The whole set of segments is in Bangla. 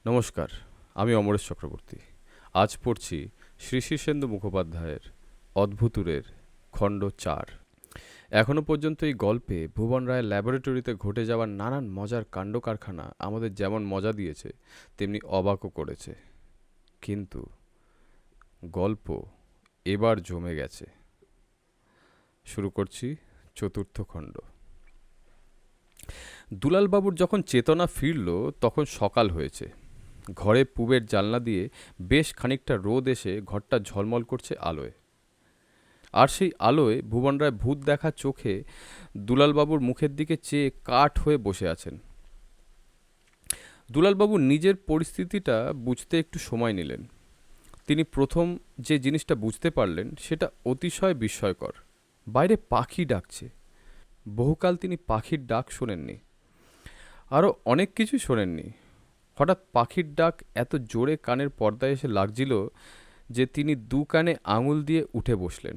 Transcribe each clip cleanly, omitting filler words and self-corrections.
নমস্কার, আমি অমরেশ চক্রবর্তী। আজ পড়ছি শ্রী শীর্ষেন্দু মুখোপাধ্যায়ের অদ্ভুতুরের খণ্ড ৪। এখনও পর্যন্ত এই গল্পে ভুবন রায়ের ল্যাবরেটরিতে ঘটে যাওয়া নানান মজার কাণ্ড কারখানা আমাদের যেমন মজা দিয়েছে তেমনি অবাকও করেছে। কিন্তু গল্প এবার জমে গেছে। শুরু করছি চতুর্থ খণ্ড। দুলালবাবুর যখন চেতনা ফিরল তখন সকাল হয়েছে। ঘরে পুবের জানলা দিয়ে বেশ খানিকটা রোদ এসে ঘরটা ঝলমল করছে আলোয়। আর সেই আলোয় ভুবন রায় ভূত দেখা চোখে দুলালবাবুর মুখের দিকে চেয়ে কাঠ হয়ে বসে আছেন। দুলালবাবু নিজের পরিস্থিতিটা বুঝতে একটু সময় নিলেন। তিনি প্রথম যে জিনিসটা বুঝতে পারলেন সেটা অতিশয় বিস্ময়কর। বাইরে পাখি ডাকছে। বহুকাল তিনি পাখির ডাক শোনেননি, আরও অনেক কিছু শোনেননি। হঠাৎ পাখির ডাক এত জোরে কানের পর্দায় এসে লাগছিল যে তিনি দু কানে আঙুল দিয়ে উঠে বসলেন।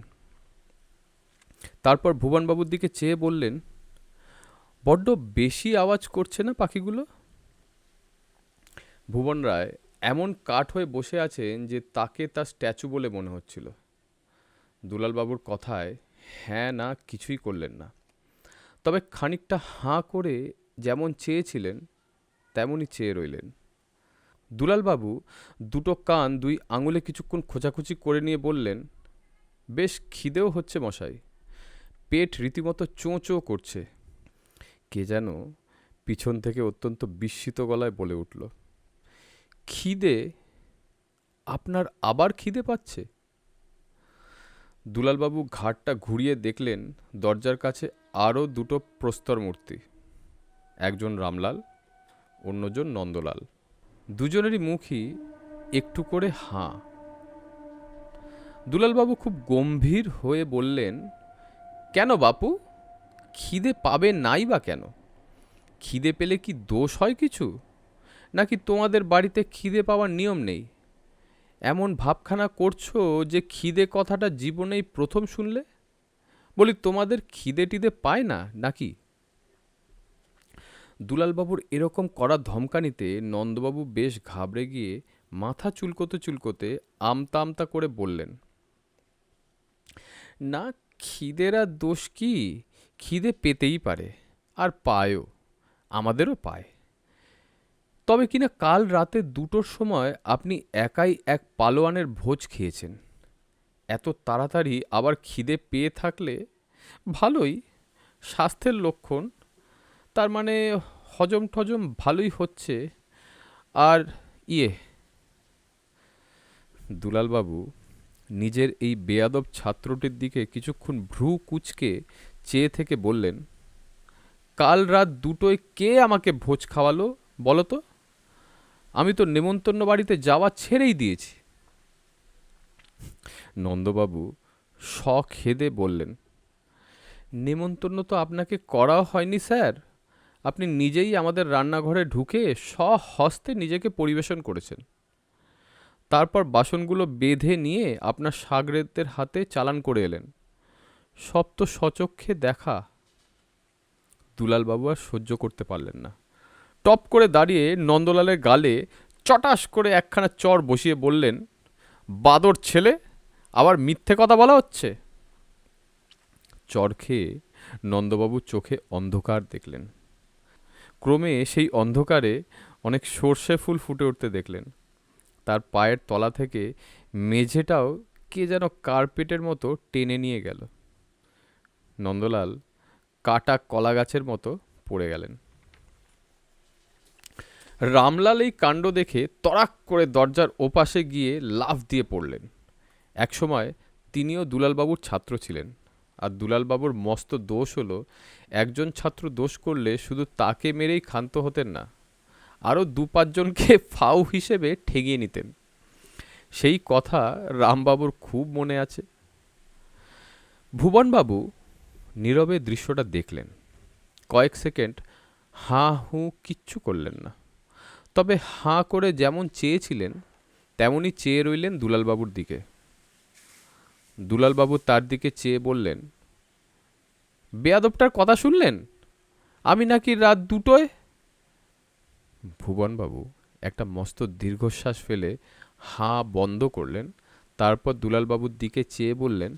তারপর ভুবনবাবুর দিকে চেয়ে বললেন, বড্ড বেশি আওয়াজ করছে না পাখিগুলো? ভুবন রায় এমন কাঠ হয়ে বসে আছেন যে তাকে তার স্ট্যাচু বলে মনে হচ্ছিল। দুলালবাবুর কথায় হ্যাঁ না কিছুই করলেন না, তবে খানিকটা হাঁ করে যেমন চেয়েছিলেন তেমনই চেয়ে রইলেন। দুলালবাবু দুটো কান দুই আঙুলে কিছুক্ষণ খোঁচাখুচি করে নিয়ে বললেন, বেশ খিদেও হচ্ছে মশাই, পেট রীতিমতো চোঁ চোঁ করছে। কে যেন পিছন থেকে অত্যন্ত বিস্মিত গলায় বলে উঠল, খিদে? আপনার আবার খিদে পাচ্ছে? দুলালবাবু ঘাটটা ঘুরিয়ে দেখলেন দরজার কাছে আরও দুটো প্রস্তর মূর্তি, একজন রামলাল, অন্যজন নন্দলাল। দুজনেরই মুখই একটু করে হাঁ। দুলালবাবু খুব গম্ভীর হয়ে বললেন, কেন বাপু, খিদে পাবে নাই বা কেন? খিদে পেলে কি দোষ হয় কিছু? নাকি তোমাদের বাড়িতে খিদে পাওয়ার নিয়ম নেই? এমন ভাবখানা করছো যে খিদে কথাটা জীবনেই প্রথম শুনলে? বলি, তোমাদের খিদে টিদে পায় না নাকি? দুলালবাবুর এরকম করা ধমকানিতে নন্দবাবু বেশ ঘাবড়ে গিয়ে মাথা চুলকোতে চুলকোতে আমতা আমতা করে বললেন, না, খিদের আর দোষ কি? খিদে পেতেই পারে, আর পায়ও, আমাদেরও পায়। তবে কিনা কাল রাতে 2টোর সময় আপনি একাই এক পালোয়ানের ভোজ খেয়েছেন। এত তাড়াতাড়ি আবার খিদে পেয়ে থাকলে ভালোই, স্বাস্থ্যের লক্ষণ। তার মানে হজম টজম ভালোই হচ্ছে। আর ইয়ে, দুলালবাবু নিজের এই বেয়াদব ছাত্রটির দিকে কিছুক্ষণ ভ্রু কুঁচকে চেয়ে থেকে বললেন, কাল রাত 2টোয় কে আমাকে ভোজ খাওয়ালো বলো তো? আমি তো নেমন্তন্ন বাড়িতে যাওয়া ছেড়েই দিয়েছি। নন্দবাবু সখেদে বললেন, নেমন্তন্ন তো আপনাকে করাও হয়নি স্যার। আপনি নিজেই আমাদের রান্নাঘরে ঢুকে স্বহস্তে নিজেকে পরিবেশন করেছেন। তারপর বাসনগুলো বেঁধে নিয়ে আপনার সাগরেদদের হাতে চালান করে এলেন। সব তো সচক্ষে দেখা। দুলালবাবু আর সহ্য করতে পারলেন না। টপ করে দাঁড়িয়ে নন্দলালের গালে চটাস করে একখানা চড় বসিয়ে বললেন, বাদর ছেলে, আবার মিথ্যে কথা বলা হচ্ছে। চড় খেয়ে নন্দবাবু চোখে অন্ধকার দেখলেন। ক্রমে সেই অন্ধকারে অনেক সর্ষে ফুল ফুটে উঠতে দেখলেন। তার পায়ের তলা থেকে মেঝেটাও কে যেন কার্পেটের মতো টেনে নিয়ে গেল। নন্দলাল কাটা কলা গাছের মতো পড়ে গেলেন। রামলাল এই কাণ্ড দেখে তড়াক করে দরজার ওপাশে গিয়ে লাফ দিয়ে পড়লেন। একসময় তিনিও দুলালবাবুর ছাত্র ছিলেন, আর দুলালবাবুর মস্ত দোষ হলো, একজন ছাত্র দোষ করলে শুধু তাকে মেরেই ক্ষান্ত হতেন না, আরও 2-5 জনকে ফাউ হিসেবে ঠেঙিয়ে নিতেন। সেই কথা রামবাবুর খুব মনে আছে। ভুবনবাবু নীরবে দৃশ্যটা দেখলেন। কয়েক সেকেন্ড হাঁ হুঁ কিচ্ছু করলেন না, তবে হাঁ করে যেমন চেয়েছিলেন তেমনই চেয়ে রইলেন দুলালবাবুর দিকে। দুলালবাবু তার দিকে চেয়ে বললেন, বেয়াদবটার কথা শুনলেন? আমি নাকি রাত 2টোয়? ভুবনবাবু একটা মস্ত দীর্ঘশ্বাস ফেলে হাঁ বন্ধ করলেন। তারপর দুলালবাবুর দিকে চেয়ে বললেন,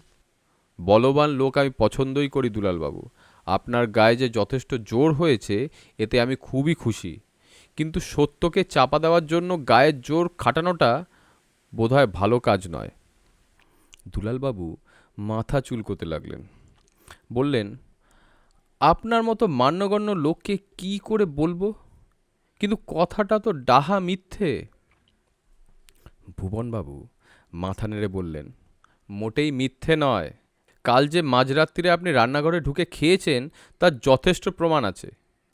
বলবান লোক আমি পছন্দই করি দুলালবাবু। আপনার গায়ে যে যথেষ্ট জোর হয়েছে এতে আমি খুবই খুশি, কিন্তু সত্যকে চাপা দেওয়ার জন্য গায়ের জোর খাটানোটা বোধহয় ভালো কাজ নয়। দুলালবাবু মাথা চুলকোতে লাগলেন। বললেন, আপনার মতো মান্যগণ্য লোককে কি করে বলবো, কিন্তু কথাটা তো ডাহা মিথ্যে। ভুবনবাবু মাথা নেড়ে বললেন, মোটেই মিথ্যে নয়। কাল যে মাঝরাত্রিরে আপনি রান্নাঘরে ঢুকে খেয়েছেন তার যথেষ্ট প্রমাণ আছে।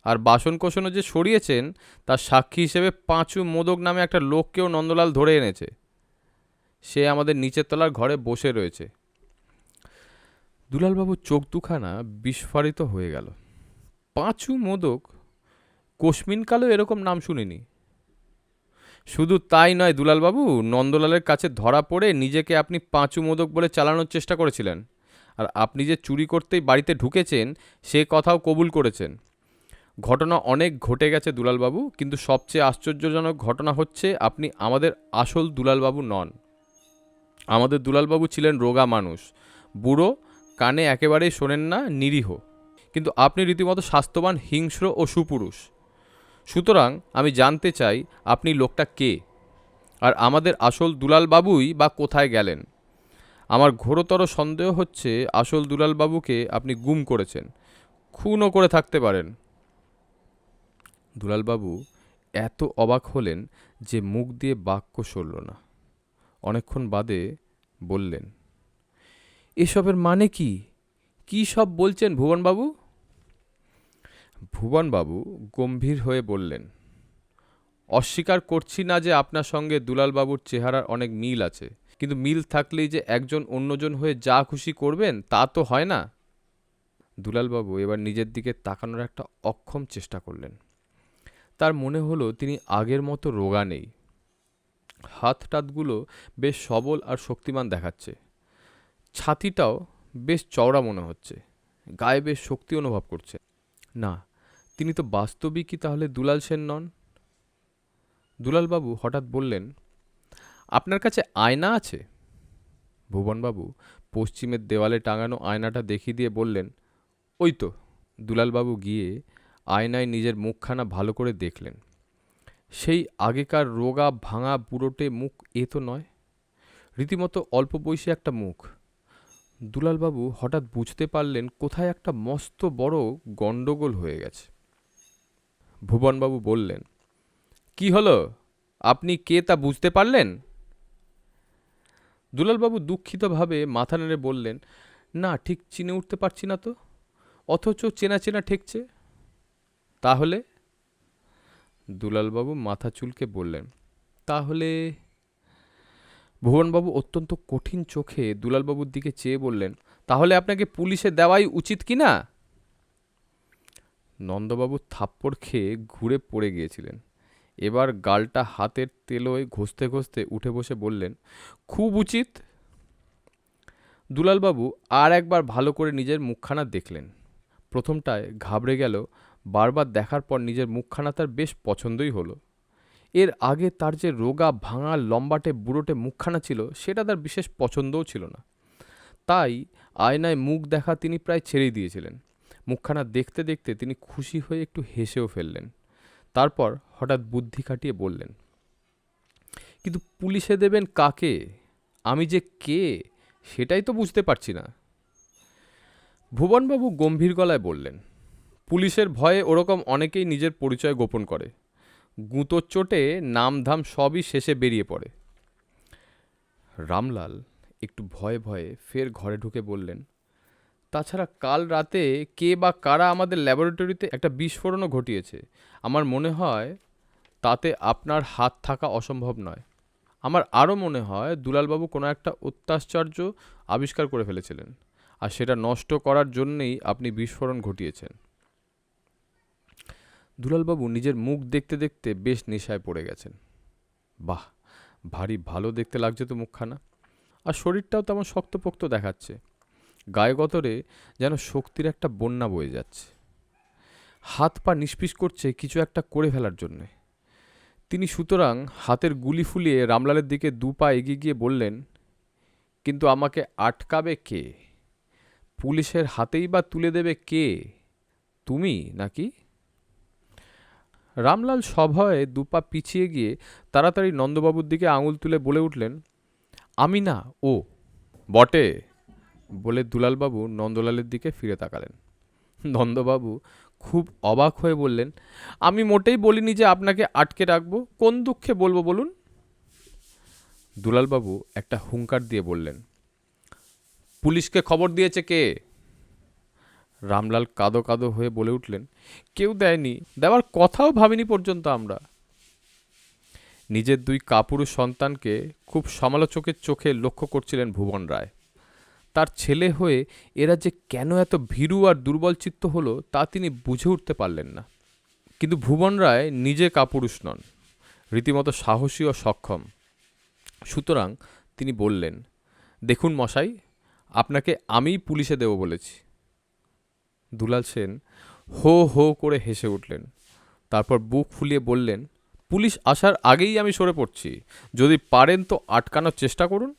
আর বাসনকোসনও যে সরিয়েছেন তার সাক্ষী হিসেবে পাঁচু মোদক নামে একটা লোককেও নন্দলাল ধরে এনেছে। সে আমাদের নিচের তলার ঘরে বসে রয়েছে। দুলালবাবুর চোখ দুখানা বিস্ফারিত হয়ে গেল। পাঁচু মোদক? কোশমিনকালেও এরকম নাম শুনিনি। শুধু তাই নয় দুলালবাবু, নন্দলালের কাছে ধরা পড়ে নিজেকে আপনি পাঁচু মোদক বলে চালানোর চেষ্টা করেছিলেন। আর আপনি যে চুরি করতেই বাড়িতে ঢুকেছেন সে কথাও কবুল করেছেন। ঘটনা অনেক ঘটে গেছে দুলালবাবু, কিন্তু সবচেয়ে আশ্চর্যজনক ঘটনা হচ্ছে আপনি আমাদের আসল দুলালবাবু নন। আমাদের দুলালবাবু ছিলেন রোগা মানুষ, বুড়ো, কানে একেবারেই শোনেন না, নিরীহ। কিন্তু আপনি রীতিমতো স্বাস্থ্যবান, হিংস্র ও সুপুরুষ। সুতরাং আমি জানতে চাই আপনি লোকটা কে, আর আমাদের আসল দুলালবাবুই বা কোথায় গেলেন। আমার ঘোরতর সন্দেহ হচ্ছে আসল দুলালবাবুকে আপনি গুম করেছেন, খুনও করে থাকতে পারেন। দুলালবাবু এত অবাক হলেন যে মুখ দিয়ে বাক্য সরল না। অনেকক্ষণ বাদে বললেন, এসবের মানে কি? কি সব বলছেন ভুবনবাবু? ভুবনবাবু গম্ভীর হয়ে বললেন, অস্বীকার করছি না যে আপনার সঙ্গে দুলালবাবুর চেহারার অনেক মিল আছে, কিন্তু মিল থাকলেই যে একজন অন্যজন হয়ে যা খুশি করবেন তা তো হয় না। দুলালবাবু এবার নিজের দিকে তাকানোর একটা অক্ষম চেষ্টা করলেন। তার মনে হলো তিনি আগের মতো রোগা নেই। হাত টাতগুলো বেশ সবল আর শক্তিমান দেখাচ্ছে। ছাতিটাও বেশ চওড়া মনে হচ্ছে। গায়ে বেশ শক্তি অনুভব করছে। না, তিনি তো বাস্তবিকই তাহলে দুলাল সেন নন। দুলালবাবু হঠাৎ বললেন, আপনার কাছে আয়না আছে? ভুবনবাবু পশ্চিমের দেওয়ালে টাঙানো আয়নাটা দেখিয়ে দিয়ে বললেন, ওই তো। দুলালবাবু গিয়ে আয়নায় নিজের মুখখানা ভালো করে দেখলেন। সেই আগেকার রোগা ভাঙা বুড়োটে মুখ এ তো নয়, রীতিমতো অল্প বয়সী একটা মুখ। দুলালবাবু হঠাৎ বুঝতে পারলেন কোথায় একটা মস্ত বড় গণ্ডগোল হয়ে গেছে। ভুবনবাবু বললেন, কি হলো, আপনি কে তা বুঝতে পারলেন? দুলালবাবু দুঃখিতভাবে মাথা নেড়ে বললেন, না, ঠিক চিনে উঠতে পারছি না তো, অথচ চেনা চেনা ঠেকছে। তাহলে? দুলালবাবু মাথা চুলকে বললেন, তাহলে? ভুবনবাবু অত্যন্ত কঠিন চোখে দুলালবাবুর দিকে চেয়ে বললেন, তাহলে আপনাকে পুলিশে দেওয়াই উচিত কি না? নন্দবাবু থাপ্পড় খেয়ে ঘুরে পড়ে গিয়েছিলেন। এবার গালটা হাতের তেলোয় ঘষতে ঘষতে উঠে বসে বললেন, খুব উচিত। দুলালবাবু আর একবার ভালো করে নিজের মুখখানা দেখলেন। প্রথমটায় ঘাবড়ে গেল, বারবার দেখার পর নিজের মুখখানা তার বেশ পছন্দই হলো। এর আগে তার যে রোগা ভাঙা লম্বাটে বুড়োটে মুখখানা ছিল সেটা তার বিশেষ পছন্দও ছিল না। তাই আয়নায় মুখ দেখা তিনি প্রায় ছেড়েই দিয়েছিলেন। মুখখানা দেখতে দেখতে তিনি খুশি হয়ে একটু হেসেও ফেললেন। তারপর হঠাৎ বুদ্ধি খাটিয়ে বললেন, কিন্তু পুলিশে দেবেন কাকে? আমি যে কে সেটাই তো বুঝতে পারছি না। ভুবনবাবু গম্ভীর গলায় বললেন, পুলিশের ভয়ে ওরকম অনেকেই নিজের পরিচয় গোপন করে। গুঁতোর চোটে নামধাম সবই শেষে বেরিয়ে পড়ে। রামলাল একটু ভয়ে ভয়ে ফের ঘরে ঢুকে বললেন, তাছাড়া কাল রাতে কে বা কারা আমাদের ল্যাবরেটরিতে একটা বিস্ফোরণও ঘটিয়েছে। আমার মনে হয় তাতে আপনার হাত থাকা অসম্ভব নয়। আমার আরও মনে হয় দুলালবাবু কোনো একটা অত্যাশ্চর্য আবিষ্কার করে ফেলেছিলেন, আর সেটা নষ্ট করার জন্যেই আপনি বিস্ফোরণ ঘটিয়েছেন। দুলালবাবু নিজের মুখ দেখতে দেখতে বেশ নেশায় পড়ে গেছেন। বাহ, ভারী ভালো দেখতে লাগছে তো মুখখানা, আর শরীরটাও তেমন শক্তপোক্ত দেখাচ্ছে। গায়ে গতরে যেন শক্তির একটা বন্যা বয়ে যাচ্ছে। হাত পা নিষ্পিস করছে কিছু একটা করে ফেলার জন্যে। তিনি সুতরাং হাতের গুলি ফুলিয়ে রামলালের দিকে 2 পা এগিয়ে গিয়ে বললেন, কিন্তু আমাকে আটকাবে কে? পুলিশের হাতেই বা তুলে দেবে কে? তুমি নাকি? রামলাল সভয়ে 2 পা পিছিয়ে গিয়ে তাড়াতাড়ি নন্দবাবুর দিকে আঙুল তুলে বলে উঠলেন, আমি না, ও। বটে, বলে দুলালবাবু নন্দলালের দিকে ফিরে তাকালেন। নন্দবাবু খুব অবাক হয়ে বললেন, আমি মোটেই বলিনি যে আপনাকে আটকে রাখবো। কোন দুঃখে বলবো বলুন? দুলালবাবু একটা হুঙ্কার দিয়ে বললেন, পুলিশকে খবর দিয়েছে কে? রামলাল কাঁদো কাঁদো হয়ে বলে উঠলেন, কেউ দেয়নি, দেওয়ার কথাও ভাবিনি পর্যন্ত আমরা। নিজের 2 কাপুরুষ সন্তানকে খুব সমালোচকের চোখে লক্ষ্য করছিলেন ভুবন রায়। তার ছেলে হয়ে এরা যে কেন এত ভীরু আর দুর্বলচিত্ত হলো তা তিনি বুঝে উঠতে পারলেন না। কিন্তু ভুবন রায় নিজে কাপুরুষ নন, রীতিমতো সাহসী ও সক্ষম। সুতরাং তিনি বললেন, দেখুন মশাই, আপনাকে আমিই পুলিশে দেব বলেছি। দুলাল সেন হো হো করে হেসে উঠলেন। তারপর বুক ফুলিয়ে বললেন, পুলিশ আসার আগেই আমি সরে পড়ছি। যদি পারেন তো আটকানোর চেষ্টা করুন।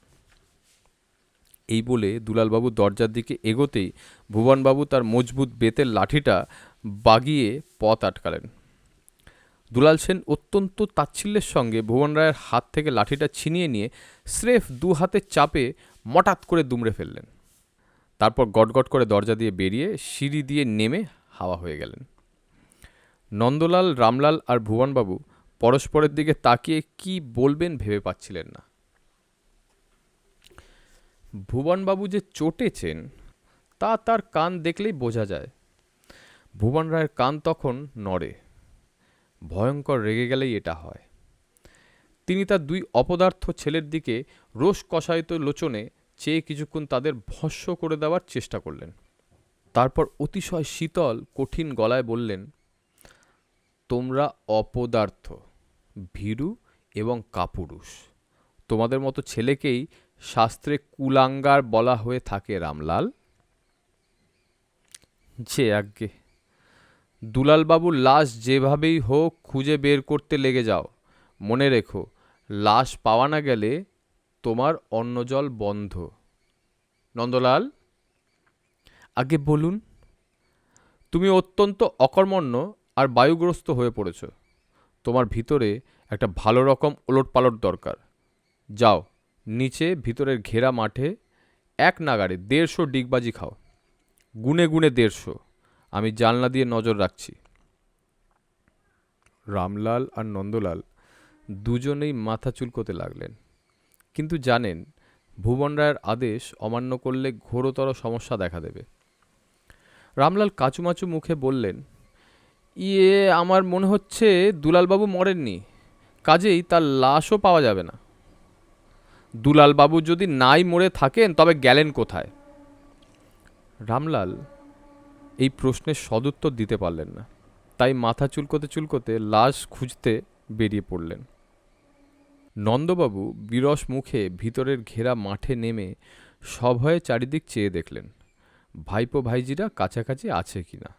এই বলে দুলালবাবু দরজার দিকে এগোতেই ভুবনবাবু তার মজবুত বেতের লাঠিটা বাগিয়ে পথ আটকালেন। দুলাল সেন অত্যন্ত তাচ্ছিল্যের সঙ্গে ভুবন রায়ের হাত থেকে লাঠিটা ছিনিয়ে নিয়ে স্রেফ 2 হাতে চাপে মটাত করে দুমড়ে ফেললেন। তারপর গটগট করে দরজা দিয়ে বেরিয়ে সিঁড়ি দিয়ে নেমে হাওয়া হয়ে গেলেন। নন্দলাল, রামলাল আর ভুবনবাবু পরস্পরের দিকে তাকিয়ে কি বলবেন ভেবে পাচ্ছিলেন না। ভুবনবাবু যে চটেছেন তা তার কান দেখলেই বোঝা যায়। ভুবন রায়ের কান তখন নড়ে। ভয়ঙ্কর রেগে গেলেই এটা হয়। তিনি তার 2 অপদার্থ ছেলের দিকে রোষ কষায়িত লোচনে চেয়ে কিছুক্ষণ তাদের ভস্ম করে দেওয়ার চেষ্টা করলেন। তারপর অতিশয় শীতল কঠিন গলায় বললেন, তোমরা অপদার্থ, ভীরু এবং কাপুরুষ। তোমাদের মতো ছেলেকেই শাস্ত্রে কুলাঙ্গার বলা হয়ে থাকে রামলাল। যে আজ্ঞে, দুলালবাবুর লাশ যেভাবেই হোক খুঁজে বের করতে লেগে যাও। মনে রেখো, লাশ পাওয়া না গেলে তোমার অন্নজল বন্ধ। নন্দলাল, আগে বলুন। তুমি অত্যন্ত অকর্মণ্য আর বায়ুগ্রস্ত হয়ে পড়েছ। তোমার ভিতরে একটা ভালো রকম ওলটপালট দরকার। যাও, নিচে ভিতরের ঘেরা মাঠে 1 নাগাড়ে 150 ডিগবাজি খাও। গুনে গুনে 150। আমি জানলা দিয়ে নজর রাখছি। রামলাল আর নন্দলাল দুজনেই মাথা চুলকোতে লাগলেন, কিন্তু জানেন ভুবন রায়ের আদেশ অমান্য করলে ঘোরতর সমস্যা দেখা দেবে। রামলাল কাচুমাচু মুখে বললেন, আমার মনে হচ্ছে দুলালবাবু মরেননি, কাজেই তার লাশও পাওয়া যাবে না। দুলালবাবু যদি নাই মরে থাকেন তবে গেলেন কোথায়? রামলাল এই প্রশ্নের সদুত্তর দিতে পারলেন না, তাই মাথা চুলকোতে চুলকোতে লাশ খুঁজতে বেরিয়ে পড়লেন। নন্দবাবু বিরস মুখে ভিতরের ঘেরা মাঠে নেমে সভয়ে চারিদিক চেয়ে দেখলেন ভাইপো ভাইজিরা কাছাকাছি আছে কিনা।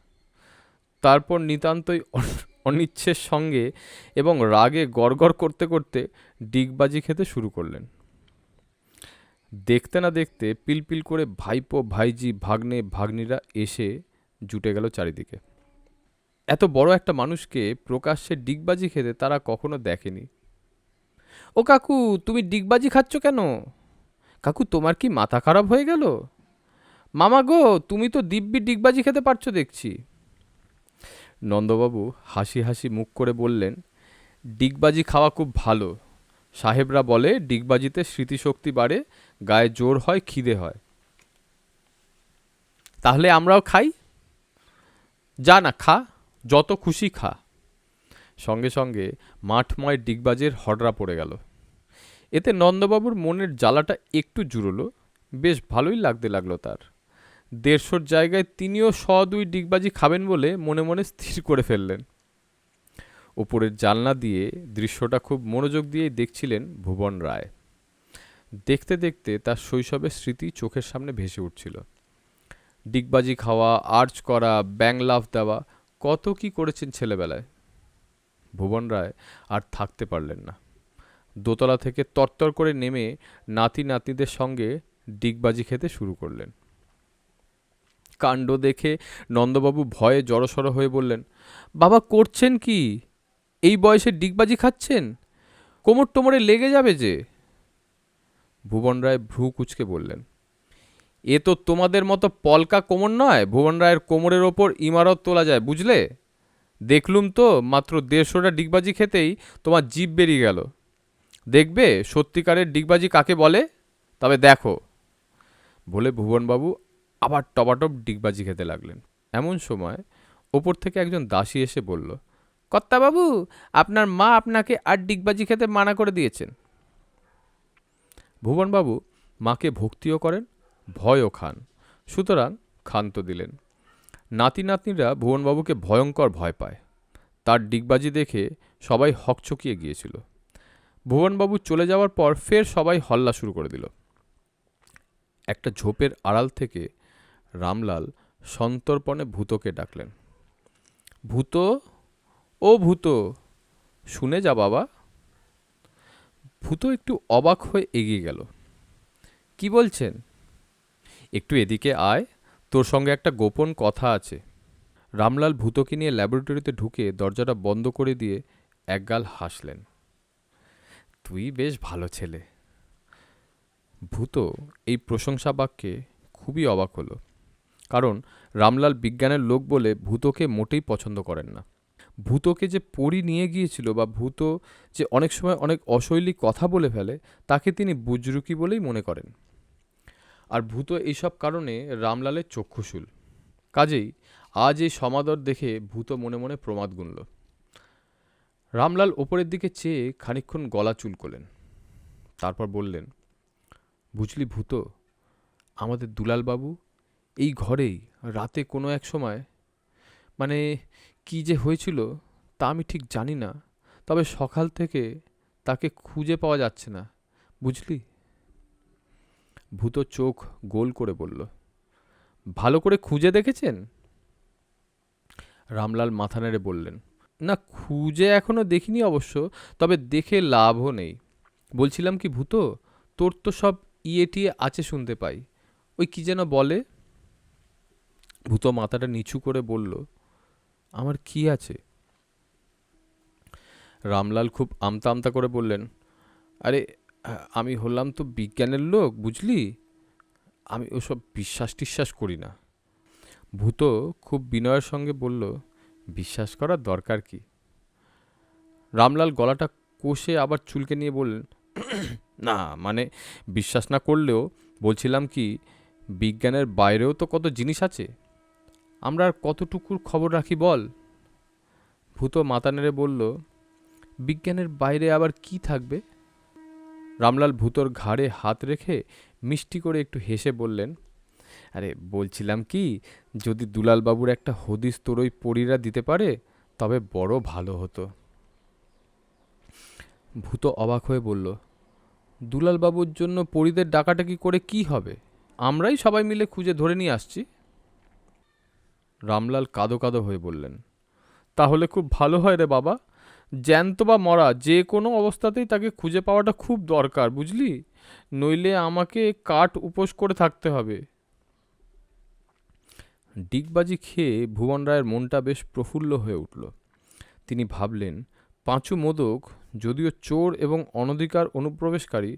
তারপর নিতান্তই অনিচ্ছের সঙ্গে এবং রাগে গড়গড় করতে করতে ডিগবাজি খেতে শুরু করলেন। দেখতে না দেখতে পিলপিল করে ভাইপো ভাইজি ভাগ্নে ভাগ্নিরা এসে জুটে গেল চারিদিকে। এত বড় একটা মানুষকে প্রকাশ্যে ডিগবাজি খেতে তারা কখনো দেখেনি। ও কাকু, তুমি ডিগবাজি খাচ্ছ কেন? কাকু, তোমার কি মাথা খারাপ হয়ে গেল? মামা গো, তুমি তো দিব্যি ডিগবাজি খেতে পারছো দেখছি। নন্দবাবু হাসি হাসি মুখ করে বললেন, ডিগবাজি খাওয়া খুব ভালো। সাহেবরা বলে ডিগবাজিতে স্মৃতিশক্তি বাড়ে, গায়ে জোর হয়, খিদে হয়। তাহলে আমরাও খাই? যা না, খা, যত খুশি খা। সঙ্গে সঙ্গে মাঠময় ডিগবাজের হডরা পড়ে গেল। এতে নন্দবাবুর মনের জ্বালাটা একটু জুড়ল, বেশ ভালোই লাগতে লাগলো তার। 150 জায়গায় তিনিও 100-2 ডিগবাজি খাবেন বলে মনে মনে স্থির করে ফেললেন। উপরের জানলা দিয়ে দৃশ্যটা খুব মনোযোগ দিয়েই দেখছিলেন ভুবন রায়। দেখতে দেখতে তার শৈশবের স্মৃতি চোখের সামনে ভেসে উঠছিল। ডিগবাজি খাওয়া, আর্চ করা, ব্যাং লাফ দেওয়া, কত কি করেছেন ছেলেবেলায়। ভুবন রায় আর থাকতে পারলেন না। দোতলা থেকে তরতর করে নেমে নাতি নাতনিদের সঙ্গে ডিগবাজি খেতে শুরু করলেন। কাণ্ড দেখে নন্দবাবু ভয়ে জড়সড় হয়ে বললেন, বাবা করছেন কি? এই বয়সে ডিগবাজি খাচ্ছেন? কোমর টোমরে লেগে যাবে যে। ভুবন রায় ভ্রু কুঁচকে বললেন, এ তো তোমাদের মতো পলকা কোমর নয়, ভুবন রায়ের কোমরের ওপর ইমারত তোলা যায়, বুঝলে? দেখলুম তো মাত্র 150টা ডিগবাজি খেতেই তোমার জিভ বেরিয়ে গেল। দেখবে সত্যিকারের ডিগবাজি কাকে বলে, তবে দেখো। বলে ভুবনবাবু আবার টপাটপ ডিগবাজি খেতে লাগলেন। এমন সময় ওপর থেকে একজন দাসী এসে বলল, কর্তাবাবু, আপনার মা আপনাকে আর ডিগবাজি খেতে মানা করে দিয়েছেন। ভুবনবাবু মাকে ভক্তিও করেন, ভয়ও খান, সুতরাং ক্ষান্ত দিলেন। নাতি নাতনিরা ভুবনবাবুকে ভয়ঙ্কর ভয় পায়। তার ডিগবাজি দেখে সবাই হকচকিয়ে গিয়েছিল। ভুবনবাবু চলে যাওয়ার পর ফের সবাই হল্লা শুরু করে দিল। একটা ঝোপের আড়াল থেকে রামলাল সন্তর্পণে ভূতকে ডাকলেন, ভূত, ও ভূত, শুনে যা বাবা। ভূত একটু অবাক হয়ে এগিয়ে গেল। কি বলছেন? একটু এদিকে আয়, তোর সঙ্গে একটা গোপন কথা আছে। রামলাল ভূতকে নিয়ে ল্যাবরেটরিতে ঢুকে দরজাটা বন্ধ করে দিয়ে একগাল হাসলেন। তুই বেশ ভালো ছেলে। ভূত এই প্রশংসা বাক্যে খুবই অবাক হলো, কারণ রামলাল বিজ্ঞানের লোক বলে ভূতকে মোটেই পছন্দ করেন না। ভূতকে যে পরী নিয়ে গিয়েছিল বা ভূত যে অনেক সময় অনেক অশৈলী কথা বলে ফেলে, তাকে তিনি বুজরুকি বলেই মনে করেন। আর ভূত এইসব কারণে রামলালের চক্ষুশূল। কাজেই আজ এই সমাদর দেখে ভূত মনে মনে প্রমাদ গুনল। রামলাল ওপরের দিকে চেয়ে খানিকক্ষণ গলা চুলকোলেন, তারপর বললেন, বুঝলি ভূত, আমাদের দুলালবাবু এই ঘরেই রাতে কোনো এক সময়, মানে কি যে হয়েছিল তা আমি ঠিক জানি না, তবে সকাল থেকে তাকে খুঁজে পাওয়া যাচ্ছে না, বুঝলি? ভূত চোখ গোল করে বলল, ভালো করে খুঁজে দেখেছেন? রামলাল মাথা নেড়ে বললেন, না, খুঁজে এখনো দেখিনি অবশ্য, তবে দেখে লাভও নেই। বলছিলাম কি ভূত, তোর তো সব ইয়ে টিয়ে আছে শুনতে পাই, ওই কি যেন বলে। ভূত মাথাটা নিচু করে বলল, আমার কি আছে? রামলাল খুব আমতা আমতা করে বললেন, আরে আমি হলাম তো বিজ্ঞানের লোক, বুঝলি, আমি ওসব বিশ্বাস টিশ্বাস করি না। ভূত খুব বিনয়ের সঙ্গে বলল, বিশ্বাস করার দরকার কি? রামলাল গলাটা কষে আবার চুলকে নিয়ে বললেন, না মানে বিশ্বাস না করলেও বলছিলাম কি, বিজ্ঞানের বাইরেও তো কত জিনিস আছে, আমরা আর কতটুকুর খবর রাখি বল। ভূত মাথা নেড়ে বলল, বিজ্ঞানের বাইরে আবার কি থাকবে? রামলাল ভূতর ঘাড়ে হাত রেখে মিষ্টি করে একটু হেসে বললেন, আরে বলছিলাম কি, যদি দুলালবাবুর একটা হদিস তোর ওই পরীরা দিতে পারে তবে বড় ভালো হতো। ভূত অবাক হয়ে বলল, দুলালবাবুর জন্য পরীদের ডাকাটাকি করে কি হবে? আমরাই সবাই মিলে খুঁজে ধরে নিয়ে আসছি। রামলাল কাঁদো কাঁদো হয়ে বললেন, তাহলে খুব ভালো হয় রে বাবা, জ্যান্ত বা মরা যে কোনো অবস্থাতেই তাকে খুঁজে পাওয়াটা খুব দরকার, বুঝলি, নইলে আমাকে কাঠ উপোস করে থাকতে হবে। ডিগবাজি খেয়ে ভুবন রায়ের মনটা বেশ প্রফুল্ল হয়ে উঠল। তিনি ভাবলেন, পাঁচু মোদক যদিও চোর এবং অনধিকার অনুপ্রবেশকারী,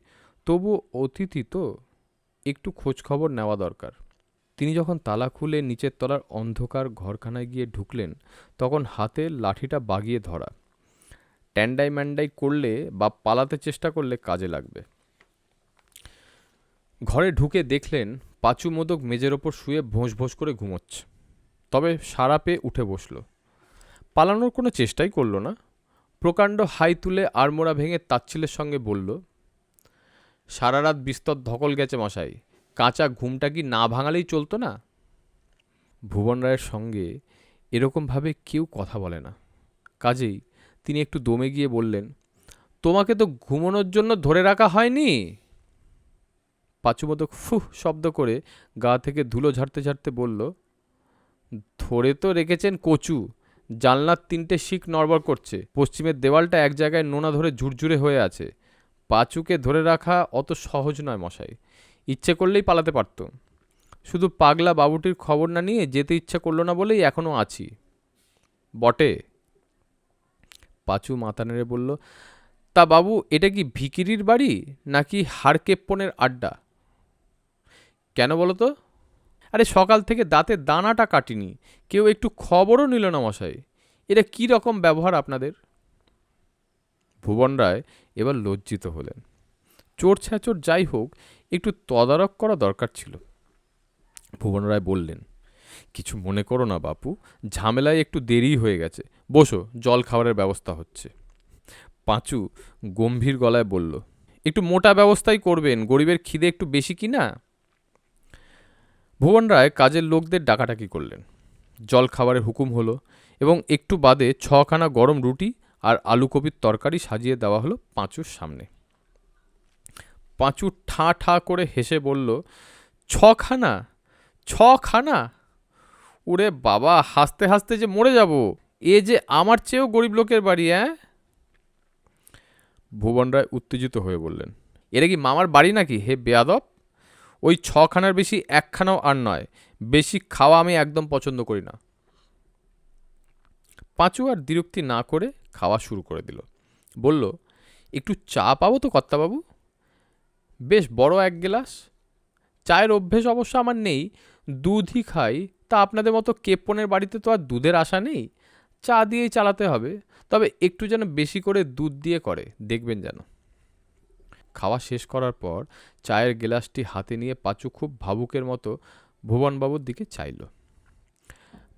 তবু অতিথি তো, একটু খোঁজখবর নেওয়া দরকার। তিনি যখন তালা খুলে নিচের তলার অন্ধকার ঘরখানায় গিয়ে ঢুকলেন, তখন হাতে লাঠিটা বাগিয়ে ধরা। ট্যান্ডাই ম্যান্ডাই করলে বা পালাতে চেষ্টা করলে কাজে লাগবে। ঘরে ঢুকে দেখলেন পাঁচু মোদক মেজের ওপর শুয়ে ভোঁস ভোঁস করে ঘুমোচ্ছে। তবে সারা পেয়ে উঠে বসল। পালানোর কোনো চেষ্টাই করল না। প্রকাণ্ড হাই তুলে আড়মোড়া ভেঙে তাচ্ছিলের সঙ্গে বলল, সারা রাত বিস্তর ধকল গেছে মশাই, কাঁচা ঘুমটা কি না ভাঙালেই চলতো না? ভুবন রায়ের সঙ্গে এরকমভাবে কেউ কথা বলে না, কাজেই তিনি একটু দমে গিয়ে বললেন, তোমাকে তো ঘুমানোর জন্য ধরে রাখা হয়নি। পাঁচুমোদক ফুহ শব্দ করে গা থেকে ধুলো ঝাড়তে ঝাড়তে বলল, ধরে তো রেখেছেন কচু, জানলার 3টে শিক নড়বড় করছে, পশ্চিমের দেওয়ালটা এক জায়গায় নোনা ধরে ঝুরঝুরে হয়ে আছে। পাঁচুকে ধরে রাখা অত সহজ নয় মশাই, ইচ্ছে করলেই পালাতে পারত। শুধু পাগলা বাবুটির খবর না নিয়ে যেতে ইচ্ছা করলো না বলেই এখনো আছি। বটে। পাঁচু মাথা নেড়ে বলল, তা বাবু, এটা কি ভিকিরির বাড়ি নাকি হাড়কেপ্পনের আড্ডা? কেন বলো তো? আরে সকাল থেকে দাঁতের দানাটা কাটিনি, কেউ একটু খবরও নিল না মশাই। এটা কি রকম ব্যবহার আপনাদের? ভুবন রায় এবার লজ্জিত হলেন। চোর ছ্যাচোর যাই হোক, একটু তদারক করা দরকার ছিল। ভুবন রায় বললেন, কিছু মনে করো না বাপু, ঝামেলায় একটু দেরি হয়ে গেছে, বসো, জল খাবারের ব্যবস্থা হচ্ছে। পাঁচু গম্ভীর গলায় বলল, একটু মোটা ব্যবস্থাই করবেন, গরিবের খিদে একটু বেশি কি না? ভুবন রায় কাজের লোকদের ডাকাডাকি করলেন। জল খাবারের হুকুম হলো এবং একটু বাদে 6খানা গরম রুটি আর আলু কপির তরকারি সাজিয়ে দেওয়া হলো পাঁচুর সামনে। পাঁচু ঠাঁ ঠাঁ করে হেসে বলল, 6খানা? 6খানা? ওরে বাবা, হাসতে হাসতে যে মরে যাব। এ যে আমার চেয়েও গরিব লোকের বাড়ি। ভুবন রায় উত্তেজিত হয়ে বললেন, এটা কি মামার বাড়ি নাকি হে বেয়াদব? ওই 6খানার বেশি 1খানাও আর নয়। বেশি খাওয়া আমি একদম পছন্দ করি না। পাঁচু আর দ্বিরুক্তি না করে খাওয়া শুরু করে দিল। বলল, একটু চা পাবো তো কর্তাবাবু? বেশ বড় 1 গ্লাস। চায়ের অভ্যেস অবশ্য আমার নেই, দুধই খাই। তা আপনাদের মতো কেপ্পনের বাড়িতে তো আর দুধের আশা নেই, চা দিয়েই চালাতে হবে। তবে একটু যেন বেশি করে দুধ দিয়ে করে, দেখবেন যেন। খাওয়া শেষ করার পর চায়ের গ্লাসটি হাতে নিয়ে পাঁচু খুব ভাবুকের মতো ভুবনবাবুর দিকে চাইল।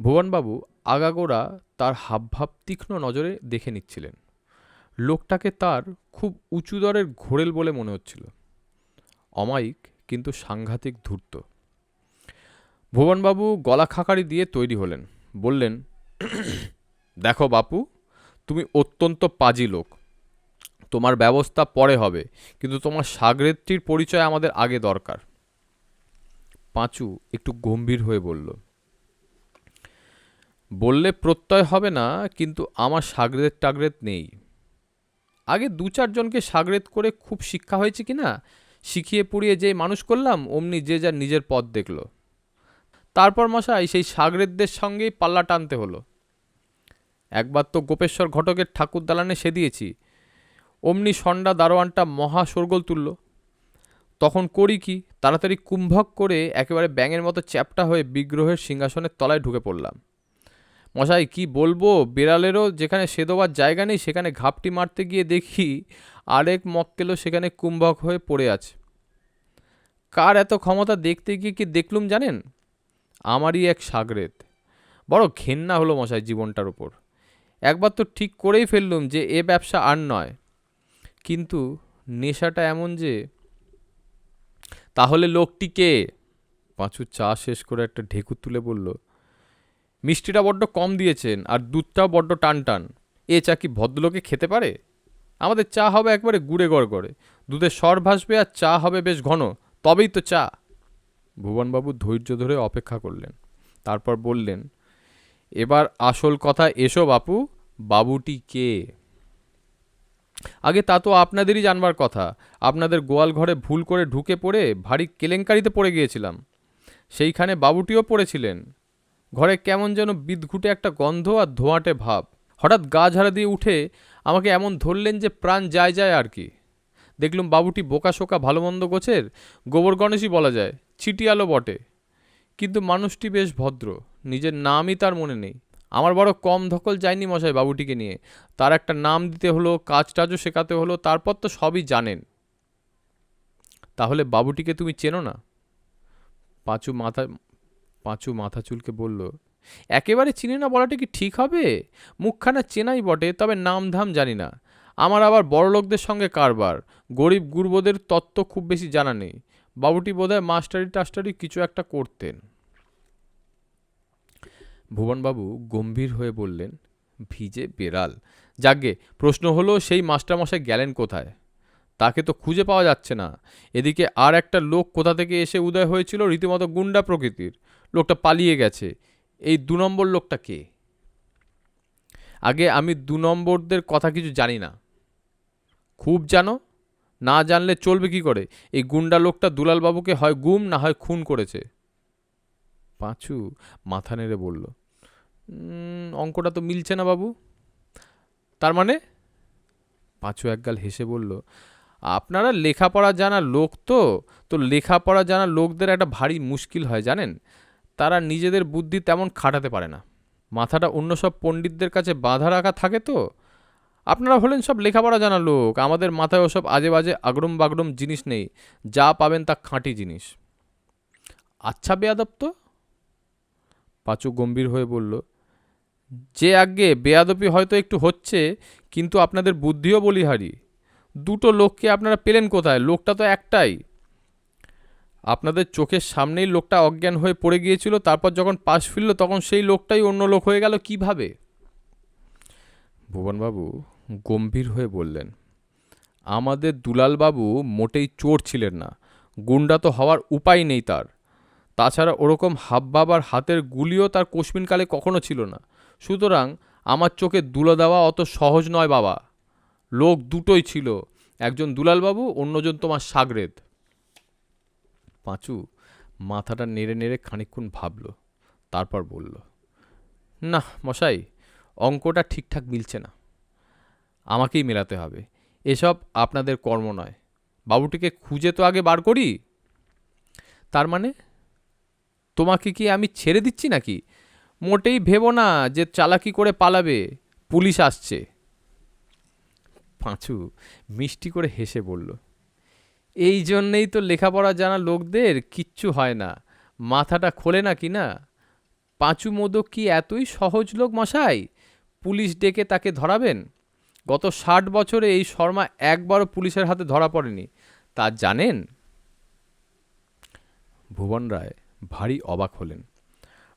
ভুবনবাবু আগাগোড়া তার হাবভাব তীক্ষ্ণ নজরে দেখে নিচ্ছিলেন। লোকটাকে তার খুব উঁচু দরের ঘোরেল বলে মনে হচ্ছিল। অমায়িক কিন্তু সাংঘাতিক ধূর্ত। ভুবনবাবু গলা খাকারি দিয়ে তৈরি হলেন। বললেন, দেখো বাপু, তুমি অত্যন্ত পাজি লোক, তোমার ব্যবস্থা পরে হবে, কিন্তু তোমার সাগরেদটির পরিচয় আমাদের আগে দরকার। পাঁচু একটু গম্ভীর হয়ে বলল, বললে প্রত্যয় হবে না, কিন্তু আমার সাগরেদ টাগরেদ নেই। আগে 2-4 জনকে সাগরেদ করে খুব শিক্ষা হয়েছে কিনা, শিখিয়ে পড়িয়ে যে মানুষ করলাম, অমনি যে যার নিজের পথ দেখল। তারপর মশাই সেই সাগরেদদের সঙ্গেই পাল্লা টানতে হলো। একবার তো গোপেশ্বর ঘটকের ঠাকুর দালানে সে দিয়েছি, অমনি সন্ডা দারোয়ানটা মহা শোরগোল তুলল। তখন করি কি, তাড়াতাড়ি কুম্ভক করে একেবারে ব্যাঙের মতো চ্যাপ্টা হয়ে বিগ্রহের সিংহাসনের তলায় ঢুকে পড়লাম। মশাই কি বলবো, বেড়ালেরও যেখানে সেদোবার জায়গা নেই সেখানে ঘাপটি মারতে গিয়ে দেখি আরেক মক্কেলও সেখানে কুম্ভক হয়ে পড়ে আছে। কার এত ক্ষমতা দেখতে গিয়ে কি দেখলুম জানেন? আমারই এক সাগরেদ। বড় ঘেন্না হলো মশাই জীবনটার উপর। একবার তো ঠিক করেই ফেললুম যে এ ব্যবসা আর নয়, কিন্তু নেশাটা এমন যে। তাহলে লোকটি কে? পাঁচু চা শেষ করে একটা ঢেকুর তুলে বলল, মিষ্টিটা বড্ড কম দিয়েছেন আর দুধটাও বড্ড টান টান। এ চা কি ভদ্রলোকে খেতে পারে? আমাদের চা হবে একবারে গুড়ে গড়গড়ে, দুধের স্বর ভাসবে আর চা হবে বেশ ঘন, তবেই তো চা। ভুবনবাবু ধৈর্য ধরে অপেক্ষা করলেন, তারপর বললেন, এবার আসল কথা এসো বাপু, বাবুটি কে? আগে তা তো আপনাদেরই জানবার কথা। আপনাদের গোয়াল ঘরে ভুল করে ঢুকে পড়ে ভারী কেলেঙ্কারিতে পড়ে গিয়েছিলাম, সেইখানে বাবুটিও পড়েছিলেন। ঘরে কেমন যেন বিদঘুটে একটা গন্ধ আর ধোঁয়াটে ভাব। হঠাৎ গা ঝাড়া দিয়ে উঠে আমাকে এমন ধরলেন যে প্রাণ যায় যায় আর কি। দেখলুম বাবুটি বোকাশোকা ভালো মন্দ গোছের, গোবর গণেশই বলা যায়, ছিটিয়ালো বটে, কিন্তু মানুষটি বেশ ভদ্র। নিজের নামই তার মনে নেই। আমার বড় কম ধকল যায়নি মশাই বাবুটিকে নিয়ে। তার একটা নাম দিতে হলো, কাজ টাজও শেখাতে হলো, তারপর তো সবই জানেন। তাহলে বাবুটিকে তুমি চেনো না? পাঁচু মাথা পাঁচু মাথা চুলকে বলল, একেবারে চিনি না বলাটা কি ঠিক হবে? মুখখানা চেনাই বটে, তবে নাম ধাম জানি না। আমার আবার বড়লোকদের সঙ্গে কারবার, গরিব গুরবোদের তত্ত্ব খুব বেশি জানা নেই। বাবুটি বোধহয় মাস্টারি টাস্টারি কিছু একটা করতেন। ভুবনবাবু গম্ভীর হয়ে বললেন, ভিজে বেড়াল। যাকগে, প্রশ্ন হলো সেই মাস্টারমশাই গেলেন কোথায়? তাকে তো খুঁজে পাওয়া যাচ্ছে না। এদিকে আর একটা লোক কোথা থেকে এসে উদয় হয়েছিল, রীতিমতো গুন্ডা প্রকৃতির। লোকটা পালিয়ে গেছে। এই 2 নম্বর লোকটা কে? আগে আমি 2 নম্বরদের কথা কিছু জানি না। খুব জানো? না জানলে চলবে কি করে? এই গুন্ডা লোকটা দুলালবাবুকে হয় গুম না হয় খুন করেছে। পাঁচু মাথা নেড়ে বলল, অঙ্কটা তো মিলছে না বাবু। তার মানে? পাঁচু একগাল হেসে বলল, আপনারা লেখাপড়া জানা লোক তো, তো লেখাপড়া জানা লোকদের একটা ভারী মুশকিল হয় জানেন। তারা নিজেদের বুদ্ধি তেমন খাটাতে পারে না। মাথাটা অন্য সব পণ্ডিতদের কাছে বাঁধা রাখা থাকে তো। আপনারা হলেন সব লেখাপড়া জানা লোক, আমাদের মাথায় ওসব আজে বাজে আগড়ুম বাগড়ুম জিনিস নেই। যা পাবেন তা খাঁটি জিনিস। আচ্ছা বেয়াদব তো। পাঁচু গম্ভীর হয়ে বলল, যে আজ্ঞে বেয়াদবি হয়তো একটু হচ্ছে, কিন্তু আপনাদের বুদ্ধিও বলিহারি। দুটো লোককে আপনারা পেলেন কোথায়? লোকটা তো একটাই। আপনাদের চোখের সামনেই লোকটা অজ্ঞান হয়ে পড়ে গিয়েছিল, তারপর যখন পাশ ফিরল তখন সেই লোকটাই অন্য লোক হয়ে গেল কিভাবে? ভুবনবাবু গম্ভীর হয়ে বললেন, আমাদের দুলালবাবু মোটেই চোর ছিলেন না। গুন্ডা তো হওয়ার উপায় নেই তার। তাছাড়া ওরকম হাবভাব আর হাতের গুলিও তার কোশমিনকালে কখনো ছিল না। সুতরাং আমার চোখে দুলো দেওয়া অত সহজ নয় বাবা। লোক দুটোই ছিল, একজন দুলালবাবু, অন্যজন তোমার সাগরেদ। পাঁচু মাথাটা নেড়ে নেড়ে খানিকক্ষণ ভাবল, তারপর বলল, না মশাই, অঙ্কটা ঠিকঠাক মিলছে না। আমাকেই মেলাতে হবে। এসব আপনাদের কর্ম নয়। বাবুটিকে খুঁজে তো আগে বার করি। তার মানে? তোমাকে কি আমি ছেড়ে দিচ্ছি নাকি? মোটেই ভেবো না যে চালাকি করে পালাবে। পুলিশ আসছে। পাঁচু মিষ্টি করে হেসে বলল, এই জন্যেই তো লেখাপড়া জানা লোকদের কিচ্ছু হয় না, মাথাটা খোলে না কি না। পাঁচু মোদক কি এতই সহজ লোক মশাই? পুলিশ ডেকে তাকে ধরাবেন? গত 60 বছরে এই শর্মা একবারও পুলিশের হাতে ধরা পড়েনি, তা জানেন? ভুবন রায় ভারী অবাক হলেন।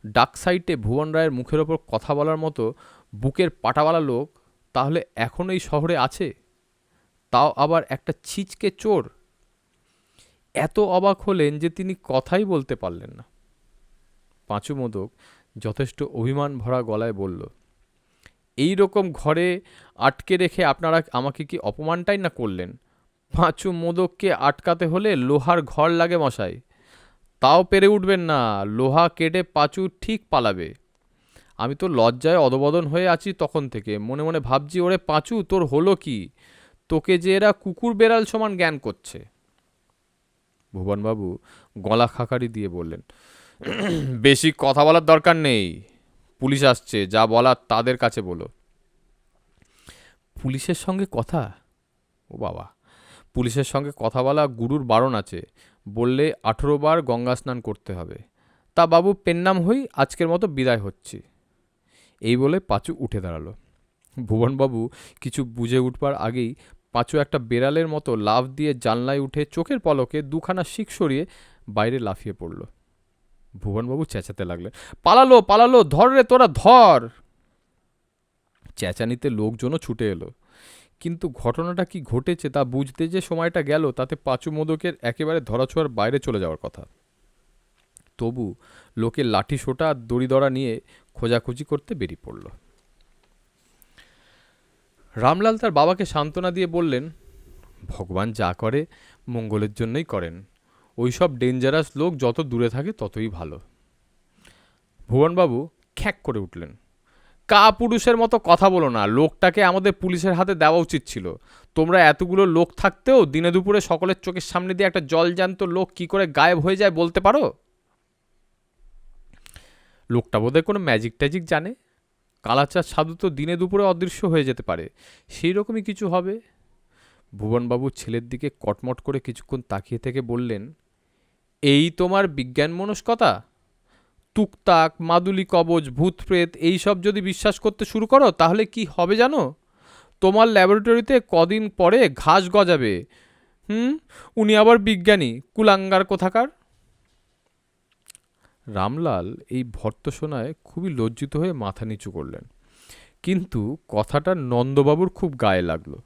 ডাক সাইটে ভুবন রায়ের মুখের ওপর কথা বলার মতো বুকের পাটাওয়ালা লোক তাহলে এখনো এই শহরে আছে, তাও আবার একটা ছিচকে চোর। এত অবাক হলেন যে তিনি কথাই বলতে পারলেন না। পাঁচু মোদক যথেষ্ট অভিমান ভরা গলায় বলল, এই রকম ঘরে আটকে রেখে আপনারা আমাকে কি অপমানটাই না করলেন? পাঁচু মোদককে আটকাতে হলে লোহার ঘর লাগে মশাই। তাও পেরে উঠবেন না, লোহা কেটে পাঁচু ঠিক পালাবে। আমি তো লজ্জায় অদবদন হয়ে আছি তখন থেকে, মনে মনে ভাবছি, ওরে পাঁচু তোর হলো কি? তোকে যে এরা কুকুর বেড়াল সমান জ্ঞান করছে। ভুবনবাবু গলা খাকারি দিয়ে বললেন, বেশি কথা বলার দরকার নেই। পুলিশ আসছে, যা বলার তাদের কাছে বলো। পুলিশের সঙ্গে কথা? ও বাবা, পুলিশের সঙ্গে কথা বলা গুরুর বারণ আছে। বললে 18 বার গঙ্গা স্নান করতে হবে। তা বাবু পেন্নাম হই, আজকের মতো বিদায় হচ্ছি। এই বলে পাঁচু উঠে দাঁড়ালো। ভুবনবাবু কিছু বুঝে উঠবার আগেই পাঁচু একটা বেড়ালের মতো লাফ দিয়ে জানলায় উঠে চোখের পলকে দুখানা শিক সরিয়ে বাইরে লাফিয়ে পড়ল। ভুবনবাবু চেঁচাতে লাগলেন, পালালো পালালো, ধর রে তোরা ধর। চেঁচানিতে লোকজনও ছুটে এলো, কিন্তু ঘটনাটা কি ঘটেছে তা বুঝতে যে সময়টা গেল তাতে পাঁচু মোদকের একেবারে ধরাছোঁয়ার বাইরে চলে যাওয়ার কথা। তবু লোকে লাঠি সোটা আর দড়িদড়া নিয়ে খোঁজাখুঁজি করতে বেরিয়ে পড়ল। রামলাল তার বাবাকে সান্ত্বনা দিয়ে বললেন, ভগবান যা করে মঙ্গলের জন্যই করেন। ওইসব ডেঞ্জারাস লোক যত দূরে থাকে ততই ভালো। ভুবনবাবু খ্যাঁক করে উঠলেন, কা পুরুষের মতো কথা বলো না, লোকটাকে আমাদের পুলিশের হাতে দেওয়া উচিত ছিল। তোমরা এতগুলো লোক থাকতেও দিনে দুপুরে সকলের চোখের সামনে দিয়ে একটা জলজ্যান্ত লোক কি করে গায়েব হয়ে যায় বলতে পারো? লোকটা বোধহয় কোনো ম্যাজিক ট্যাজিক জানে। কালাচার সাধু তো দিনে দুপুরে অদৃশ্য হয়ে যেতে পারে, সেই রকমই কিছু হবে। ভুবনবাবু ছেলের দিকে কটমট করে কিছুক্ষণ তাকিয়ে থেকে বললেন, এই তোমার বিজ্ঞান মনস্কতা? তুকতাক, মাদুলি কবচ, ভূত প্রেত এইসব যদি বিশ্বাস করতে শুরু করো তাহলে কি হবে জানো? তোমার ল্যাবরেটরিতে কদিন পরে ঘাস গজাবে। উনি আবার বিজ্ঞানী, কুলাঙ্গার কোথাকার। রামলাল এই ভর্ৎসনায় খুবই লজ্জিত হয়ে মাথা নিচু করলেন, কিন্তু কথাটা নন্দবাবুর খুব গায়ে লাগলো।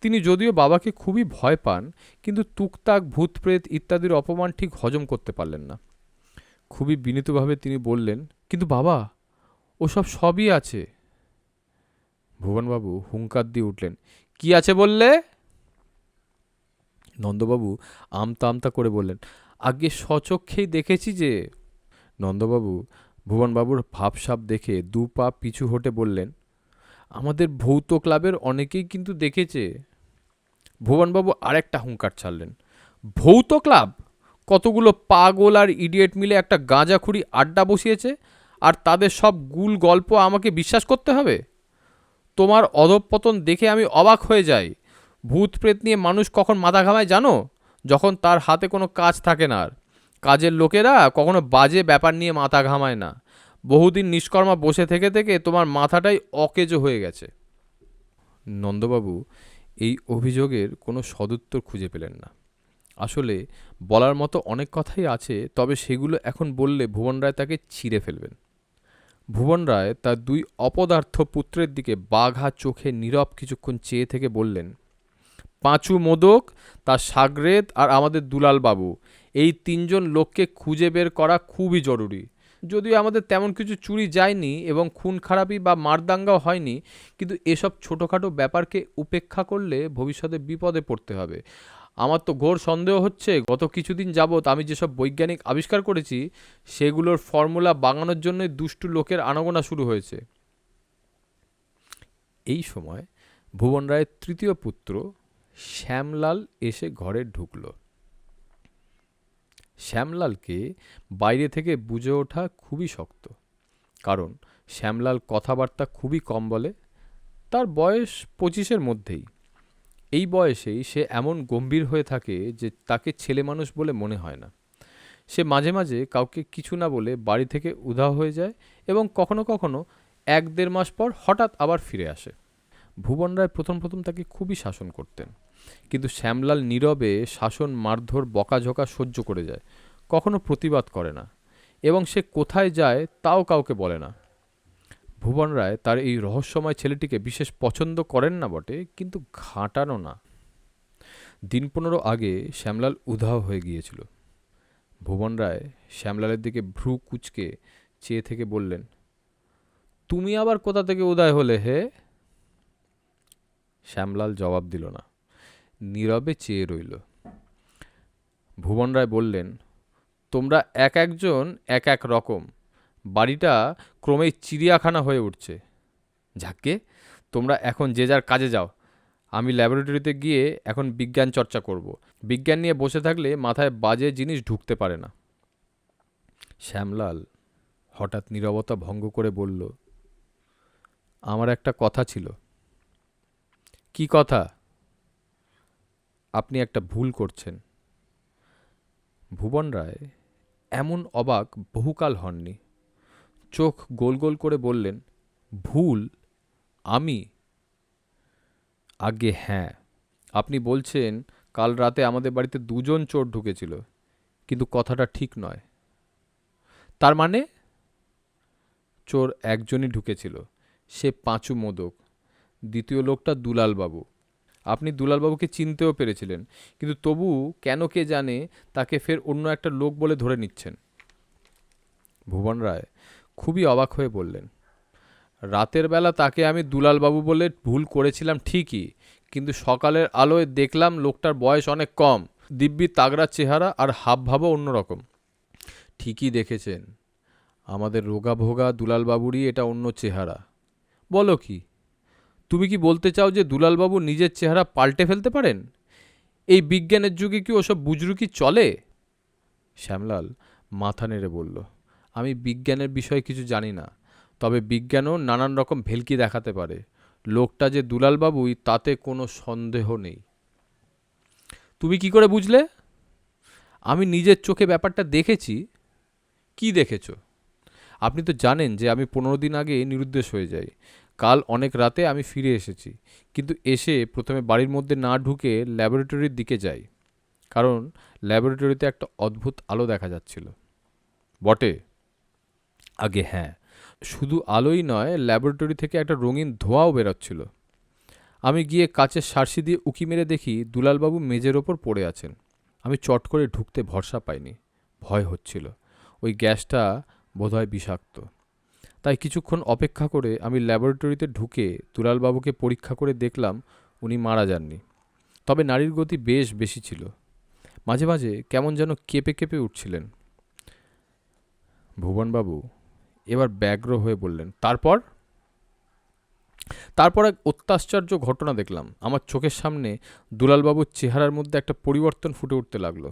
তিনি যদিও বাবাকে খুবই ভয় পান, কিন্তু তুকতাক, ভূতপ্রেত ইত্যাদির অপমান ঠিক হজম করতে পারলেন না। খুবই বিনীতভাবে তিনি বললেন, কিন্তু বাবা ওসব সবই আছে। ভুবনবাবু হুঙ্কার দিয়ে উঠলেন, কি আছে বললে? নন্দবাবু আমতা আমতা করে বললেন, আগে স্বচক্ষেই দেখেছি যে। নন্দবাবু ভুবনবাবুর ভাবসাব দেখে 2 পা পিছু হটে বললেন, আমাদের ভৌত ক্লাবের অনেকেই কিন্তু দেখেছে। ভুবনবাবু আরেকটা হুঙ্কার ছাড়লেন, ভৌত ক্লাব? কতগুলো পাগল আর ইডিয়েট মিলে একটা গাঁজাখুরি আড্ডা বসিয়েছে, আর তাদের সব গুল গল্প আমাকে বিশ্বাস করতে হবে? তোমার অধঃপতন দেখে আমি অবাক হয়ে যাই। ভূত প্রেত নিয়ে মানুষ কখন মাথা ঘামায় জানো? যখন তার হাতে কোনো কাজ থাকে না। আর কাজের লোকেরা কখনো বাজে ব্যাপার নিয়ে মাথা ঘামায় না। বহুদিন নিষ্কর্মা বসে থেকে থেকে তোমার মাথাটাই অকেজো হয়ে গেছে। নন্দবাবু এই অভিযোগের কোনো সদুত্তর খুঁজে পেলেন না। আসলে বলার মতো অনেক কথাই আছে, তবে সেগুলো এখন বললে ভুবন রায় তাকে ছিঁড়ে ফেলবেন। ভুবন রায় তার 2 অপদার্থ পুত্রের দিকে বাঘা চোখে নীরব কিছুক্ষণ চেয়ে থেকে বললেন, পাঁচু মোদক, তার সাগরেদ আর আমাদের দুলাল বাবু, এই 3 জন লোককে খুঁজে বের করা খুবই জরুরি। যদিও আমাদের তেমন কিছু চুরি যায়নি এবং খুন খারাপি বা মারদাঙ্গাও হয়নি, কিন্তু এসব ছোটোখাটো ব্যাপারকে উপেক্ষা করলে ভবিষ্যতে বিপদে পড়তে হবে। আমার তো ঘোর সন্দেহ হচ্ছে গত কিছুদিন যাবৎ আমি যেসব বৈজ্ঞানিক আবিষ্কার করেছি সেগুলোর ফর্মুলা বানানোর জন্যই দুষ্টু লোকের আনাগোনা শুরু হয়েছে। এই সময় ভুবন রায়ের 3য় পুত্র শ্যামলাল এসে ঘরে ঢুকল। শ্যামলালকে বাইরে থেকে বুঝে ওঠা খুবই শক্ত, কারণ শ্যামলাল কথাবার্তা খুবই কম বলে। তার বয়স 25-এর মধ্যেই। এই বয়সেই সে এমন গম্ভীর হয়ে থাকে যে তাকে ছেলে মানুষ বলে মনে হয় না। সে মাঝে মাঝে কাউকে কিছু না বলে বাড়ি থেকে উধাও হয়ে যায় এবং কখনো কখনো 1-1.5 মাস পর হঠাৎ আবার ফিরে আসে। ভুবন রায় প্রথম প্রথম তাকে খুবই শাসন করতেন, কিন্তু শ্যামলাল নীরবে শাসন, মারধর, বকাঝকা সহ্য করে যায়, কখনো প্রতিবাদ করে না, এবং সে কোথায় যায় তাও কাউকে বলে না। ভুবন রায় তার এই রহস্যময় ছেলেটিকে বিশেষ পছন্দ করেন না বটে, কিন্তু ঘাঁটানো না। দিন 15 আগে শ্যামলাল উধাও হয়ে গিয়েছিল। ভুবন রায় শ্যামলালের দিকে ভ্রু কুঁচকে চেয়ে থেকে বললেন, তুমি আবার কোথা থেকে উদয় হলে হে? শ্যামলাল জবাব দিল না, নীরবে চেয়ে রইল। ভুবন রায় বললেন, তোমরা এক একজন এক এক রকম। বাড়িটা ক্রমেই চিড়িয়াখানা হয়ে উঠছে। যাকে, তোমরা এখন যে যার কাজে যাও। আমি ল্যাবরেটরিতে গিয়ে এখন বিজ্ঞান চর্চা করব। বিজ্ঞান নিয়ে বসে থাকলে মাথায় বাজে জিনিস ঢুকতে পারে না। শ্যামলাল হঠাৎ নীরবতা ভঙ্গ করে বলল, আমার একটা কথা ছিল। কি কথা? আপনি একটা ভুল করছেন। ভুবন রায় এমন অবাক বহুকাল হননি। চোখ গোল গোল করে বললেন, ভুল? আমি? আজ্ঞে হ্যাঁ। আপনি বলছেন কাল রাতে আমাদের বাড়িতে 2 জন চোর ঢুকেছিল, কিন্তু কথাটা ঠিক নয়। তার মানে? চোর একজনই ঢুকেছিল, সে পাঁচু মোদক। দ্বিতীয় লোকটা দুলালবাবু। আপনি দুলালবাবুকে চিনতেও পেরেছিলেন, কিন্তু তবু কেন কে জানে তাকে ফের অন্য একটা লোক বলে ধরে নিচ্ছেন। ভুবন রায় খুবই অবাক হয়ে বললেন, রাতের বেলা তাকে আমি দুলালবাবু বলে ভুল করেছিলাম ঠিকই, কিন্তু সকালের আলোয় দেখলাম লোকটার বয়স অনেক কম, দিব্যি তাগড়া চেহারা আর হাবভাবও অন্যরকম। ঠিকই দেখেছেন, আমাদের রোগা ভোগা দুলালবাবুরই এটা অন্য চেহারা। বলো কি? তুমি কি বলতে চাও যে দুলালবাবু নিজের চেহারা পাল্টে ফেলতে পারেন? এই বিজ্ঞানের যুগে কি ওসব বুজরুকি চলে? শ্যামলাল মাথা নেড়ে বলল, আমি বিজ্ঞানের বিষয়ে কিছু জানি না, তবে বিজ্ঞানও নানান রকম ভেলকি দেখাতে পারে। লোকটা যে দুলালবাবুই তাতে কোনো সন্দেহ নেই। তুমি কি করে বুঝলে? আমি নিজের চোখে ব্যাপারটা দেখেছি। কি দেখেছ? আপনি তো জানেন যে আমি 15 দিন আগে নিরুদ্দেশ হয়ে যাই। কাল অনেক রাতে আমি ফিরে এসেছি, কিন্তু এসে প্রথমে বাড়ির মধ্যে না ঢুকে ল্যাবরেটরির দিকে যাই, কারণ ল্যাবরেটরিতে একটা অদ্ভুত আলো দেখা যাচ্ছিল। বটে? আগে হ্যাঁ, শুধু আলোই নয়, ল্যাবরেটরি থেকে একটা রঙিন ধোঁয়াও বেরোচ্ছিল। আমি গিয়ে কাচের সার্সি দিয়ে উঁকি মেরে দেখি দুলালবাবু মেজের ওপর পড়ে আছেন। আমি চট করে ঢুকতে ভরসা পাইনি, ভয় হচ্ছিল। ওই গ্যাসটা বোধহয় বিষাক্ত। তাই কিছুক্ষণ অপেক্ষা করে আমি ল্যাবরেটরিতে ঢুকে দুলালবাবুকে পরীক্ষা করে দেখলাম উনি মারা যাননি। তবে নাড়ির গতি বেশ বেশি ছিল। মাঝে মাঝে কেমন যেন কেঁপে কেঁপে উঠছিলেন। ভুবনবাবু এবার ব্যগ্র হয়ে বললেন, তারপর? তারপর এক অত্যাশ্চর্য ঘটনা দেখলাম। আমার চোখের সামনে দুলালবাবুর চেহারার মধ্যে একটা পরিবর্তন ফুটে উঠতে লাগলো।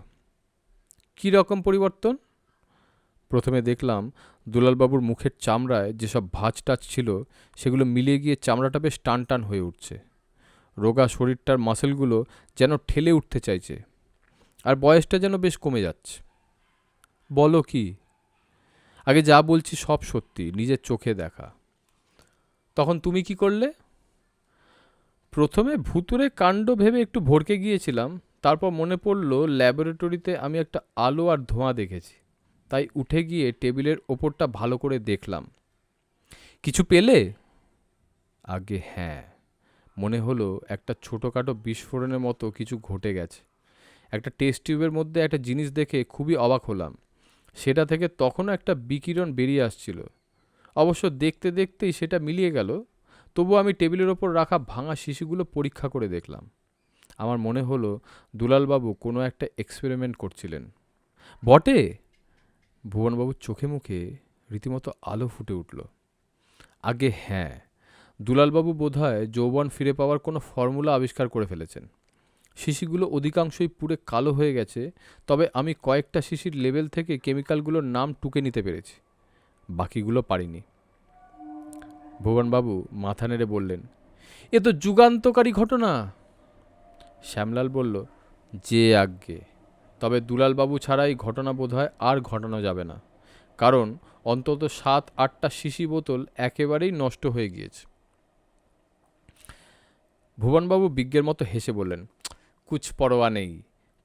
কী রকম পরিবর্তন? প্রথমে দেখলাম দুলালবাবুর মুখের চামড়ায় যেসব ভাঁজ টাচ ছিল সেগুলো মিলিয়ে গিয়ে চামড়াটা বেশ টান টান হয়ে উঠছে। রোগা শরীরটার মাসেলগুলো যেন ঠেলে উঠতে চাইছে, আর বয়সটা যেন বেশ কমে যাচ্ছে। বলো কি? আগে যা বলছি সব সত্যি, নিজের চোখে দেখা। তখন তুমি কি করলে? প্রথমে ভুতুড়ে কাণ্ড ভেবে একটু ভড়কে গিয়েছিলাম, তারপর মনে পড়ল ল্যাবরেটরিতে আমি একটা আলো আর ধোঁয়া দেখেছি, তাই উঠে গিয়ে টেবিলের ওপরটা ভালো করে দেখলাম। কিছু পেলে? আগে হ্যাঁ, মনে হলো একটা ছোটোখাটো বিস্ফোরণের মতো কিছু ঘটে গেছে। একটা টেস্ট টিউবের মধ্যে একটা জিনিস দেখে খুবই অবাক হলাম। সেটা থেকে তখনও একটা বিকিরণ বেরিয়ে আসছিল। অবশ্য দেখতে দেখতেই সেটা মিলিয়ে গেল। তবু আমি টেবিলের ওপর রাখা ভাঙা শিশিগুলো পরীক্ষা করে দেখলাম। আমার মনে হলো দুলালবাবু কোনো একটা এক্সপেরিমেন্ট করছিলেন। বটে? ভুবনবাবুর চোখে মুখে রীতিমতো আলো ফুটে উঠল। আগে হ্যাঁ, দুলালবাবু বোধহয় যৌবন ফিরে পাওয়ার কোনো ফর্মুলা আবিষ্কার করে ফেলেছেন। শিশিগুলো অধিকাংশই পুড়ে কালো হয়ে গেছে, তবে আমি কয়েকটা শিশির লেবেল থেকে কেমিক্যালগুলোর নাম টুকে নিতে পেরেছি, বাকিগুলো পারিনি। ভুবনবাবু মাথা নেড়ে বললেন, এ তো যুগান্তকারী ঘটনা। শ্যামলাল বলল, যে আজ্ঞে, তবে দুলালবাবু ছাড়াই ঘটনা বোধহয় আর ঘটানো যাবে না, কারণ অন্তত 7-8টা শিশি বোতল একেবারেই নষ্ট হয়ে গিয়েছে। ভুবনবাবু বিজ্ঞের মতো হেসে বললেন, কুছ পরোয়া নেই।